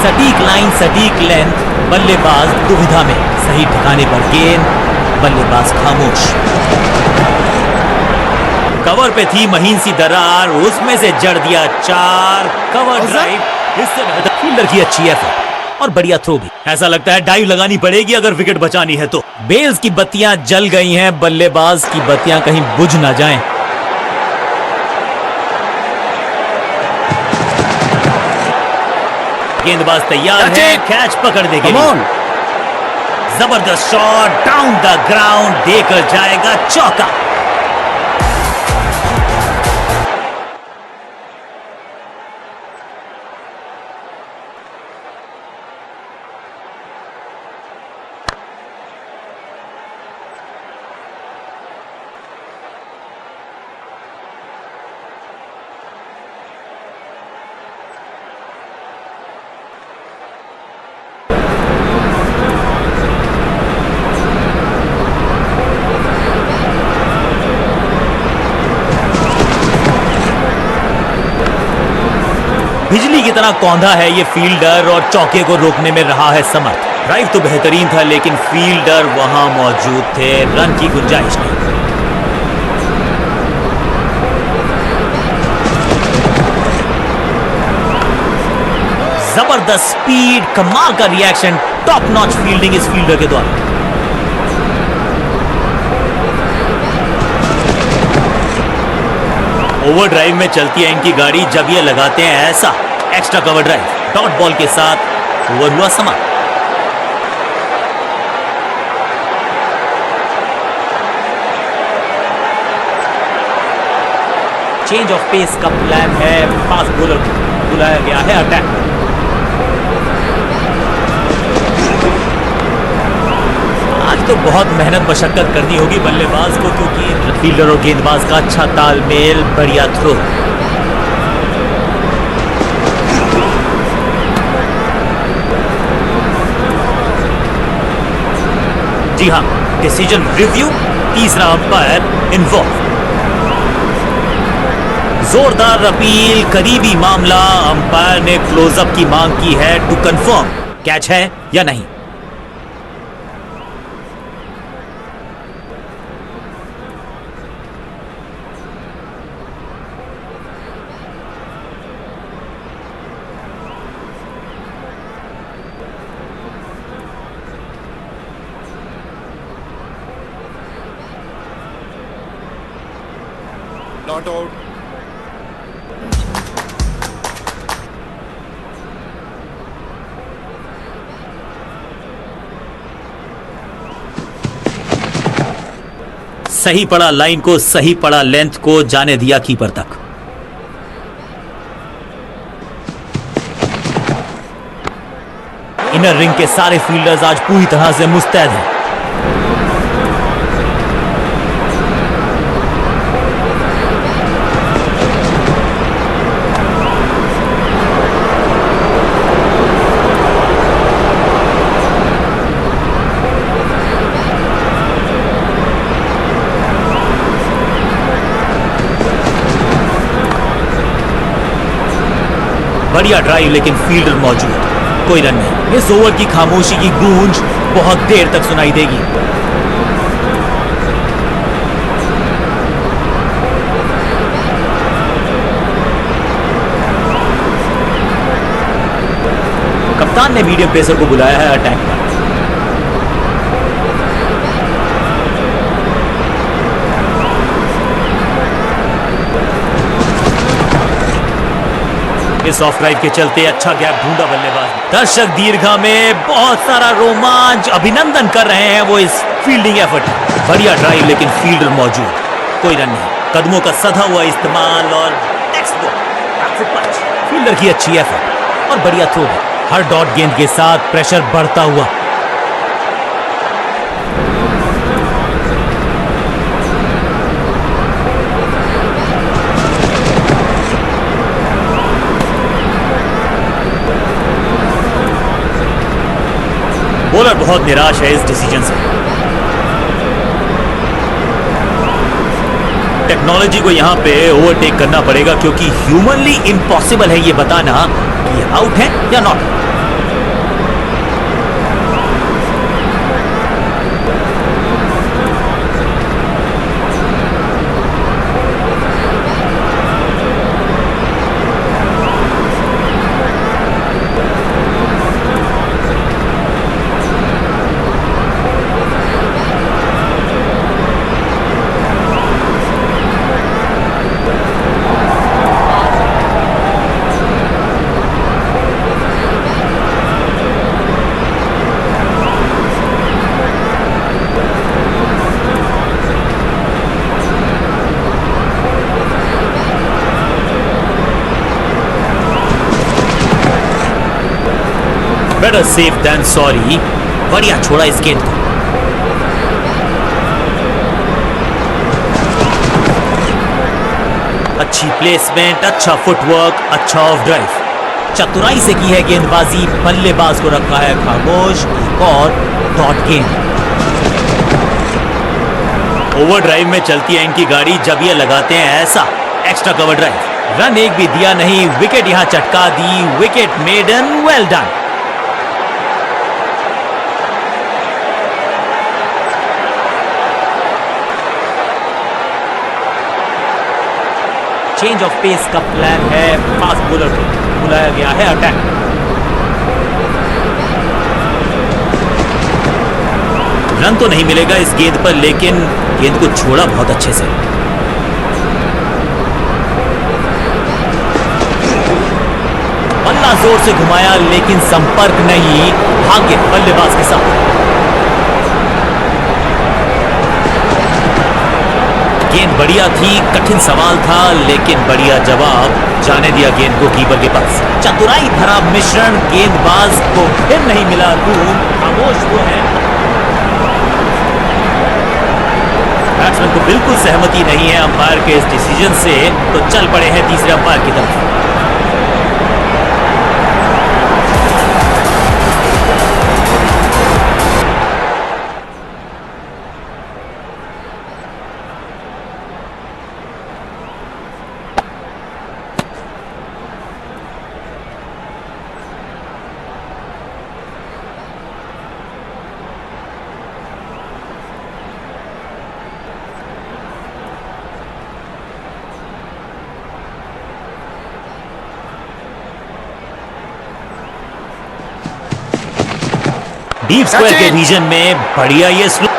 सटीक लाइन, सटीक लेंथ, बल्लेबाज दुविधा में। सही ठिकाने पर गेंद, बल्लेबाज खामोश। कवर पे थी महीन सी दरार, उसमें से जड़ दिया 4। कवर ड्राइव, इससे बेहतर फील्डर की अच्छी एफर्ट और बढ़िया थ्रो भी। ऐसा लगता है डाइव लगानी पड़ेगी अगर विकेट बचानी है तो। बेल्स की बत्तियां जल गई हैं, बल्लेबाज की बत्तियां कहीं बुझ ना जाएं। गेंदबाज तैयार है कैच पकड़ने के लिए। जबरदस्त शॉट, डाउन द ग्राउंड, देकर जाएगा चौका। बिजली की तरह कौंधा है ये फील्डर और चौके को रोकने में रहा है समर्थ। ड्राइव तो बेहतरीन था लेकिन फील्डर वहां मौजूद थे, रन की गुंजाइश नहीं। जबरदस्त स्पीड, कमाल का रिएक्शन, टॉप नॉच फील्डिंग इस फील्डर के द्वारा। ओवर ड्राइव में चलती है इनकी गाड़ी जब ये लगाते हैं ऐसा extra cover drive. Dot ball के साथ ओवर हुआ समाप्त। चेंज ऑफ पेस का प्लान है, फास्ट बॉलर को बुलाया गया है अटैक। आज तो बहुत मेहनत मशक्कत करनी होगी बल्लेबाज को, क्योंकि फील्डर और गेंदबाज का अच्छा तालमेल, बढ़िया थ्रो। जी हां, डिसीजन रिव्यू, तीसरा अंपायर इन्वॉल्व। जोरदार अपील, करीबी मामला, अंपायर ने क्लोजअप की मांग की है टू कंफर्म कैच है या नहीं। Not out. सही पड़ा लाइन को, सही पड़ा लेंथ को, जाने दिया कीपर तक। इनर रिंग के सारे फील्डर्स आज पूरी तरह से मुस्तैद हैं। बढ़िया ड्राइव लेकिन फील्डर मौजूद। कोई रन नहीं। इस ओवर की खामोशी की गूंज बहुत देर तक सुनाई देगी। कप्तान ने मीडियम पेसर को बुलाया है अटैक पर। इस ऑफ राइट के चलते अच्छा गैप ढूंढा बल्लेबाज। दर्शक दीर्घा में बहुत सारा रोमांच, अभिनंदन कर रहे हैं वो इस फील्डिंग एफर्ट। बढ़िया ड्राइव लेकिन फील्डर मौजूद, कोई रन नहीं। कदमों का सधा हुआ इस्तेमाल और पंच। फील्डर की अच्छी एफर्ट और बढ़िया थ्रो। हर डॉट गेंद के साथ प्रेशर बढ़ता हुआ। बॉलर बहुत निराश है इस डिसीजन से। टेक्नोलॉजी को यहां पे ओवरटेक करना पड़ेगा क्योंकि ह्यूमनली इम्पॉसिबल है ये बताना कि आउट है या not. Better safe than sorry. बढ़िया छोड़ा इस गेंद को। अच्छी प्लेसमेंट, अच्छा फुटवर्क, अच्छा ऑफ ड्राइव। चतुराई से की है गेंदबाजी, बल्लेबाज को रखा है खामोश। एक और डॉट गेंद। ओवर ड्राइव में चलती है इनकी गाड़ी जब ये लगाते हैं ऐसा एक्स्ट्रा कवर ड्राइव। रन एक भी दिया नहीं, विकेट यहां चटका दी। Wicket maiden, well done. Change of pace का प्लान है। फास्ट बॉलर को बुलाया गया है अटैक। रन तो नहीं मिलेगा इस गेंद पर, लेकिन गेंद को छोड़ा बहुत अच्छे से। बल्ला जोर से घुमाया लेकिन संपर्क नहीं। भाग्य बल्लेबाज के साथ। गेंद बढ़िया थी, कठिन सवाल था लेकिन बढ़िया जवाब। जाने दिया गेंद को कीपर के पास। चतुराई भरा मिश्रण, गेंदबाज को फिर नहीं मिला रूम। खामोश वो है। बैट्समैन को बिल्कुल सहमति नहीं है अंपायर के इस डिसीजन से, तो चल पड़े हैं तीसरे अंपायर की तरफ। डीप स्क्वायर के रीजन में बढ़िया ये स्लो।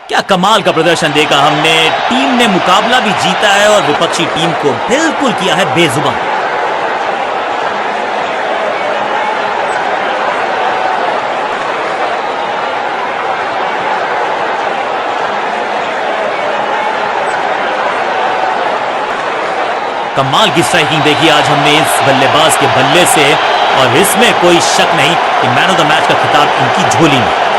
क्या कमाल का प्रदर्शन देखा हमने। टीम ने मुकाबला भी जीता है और विपक्षी टीम को बिल्कुल किया है बेजुबान। कमाल की स्ट्राइकिंग देखी आज हमने इस बल्लेबाज के बल्ले से, और इसमें कोई शक नहीं कि मैन ऑफ द मैच का खिताब इनकी झोली में।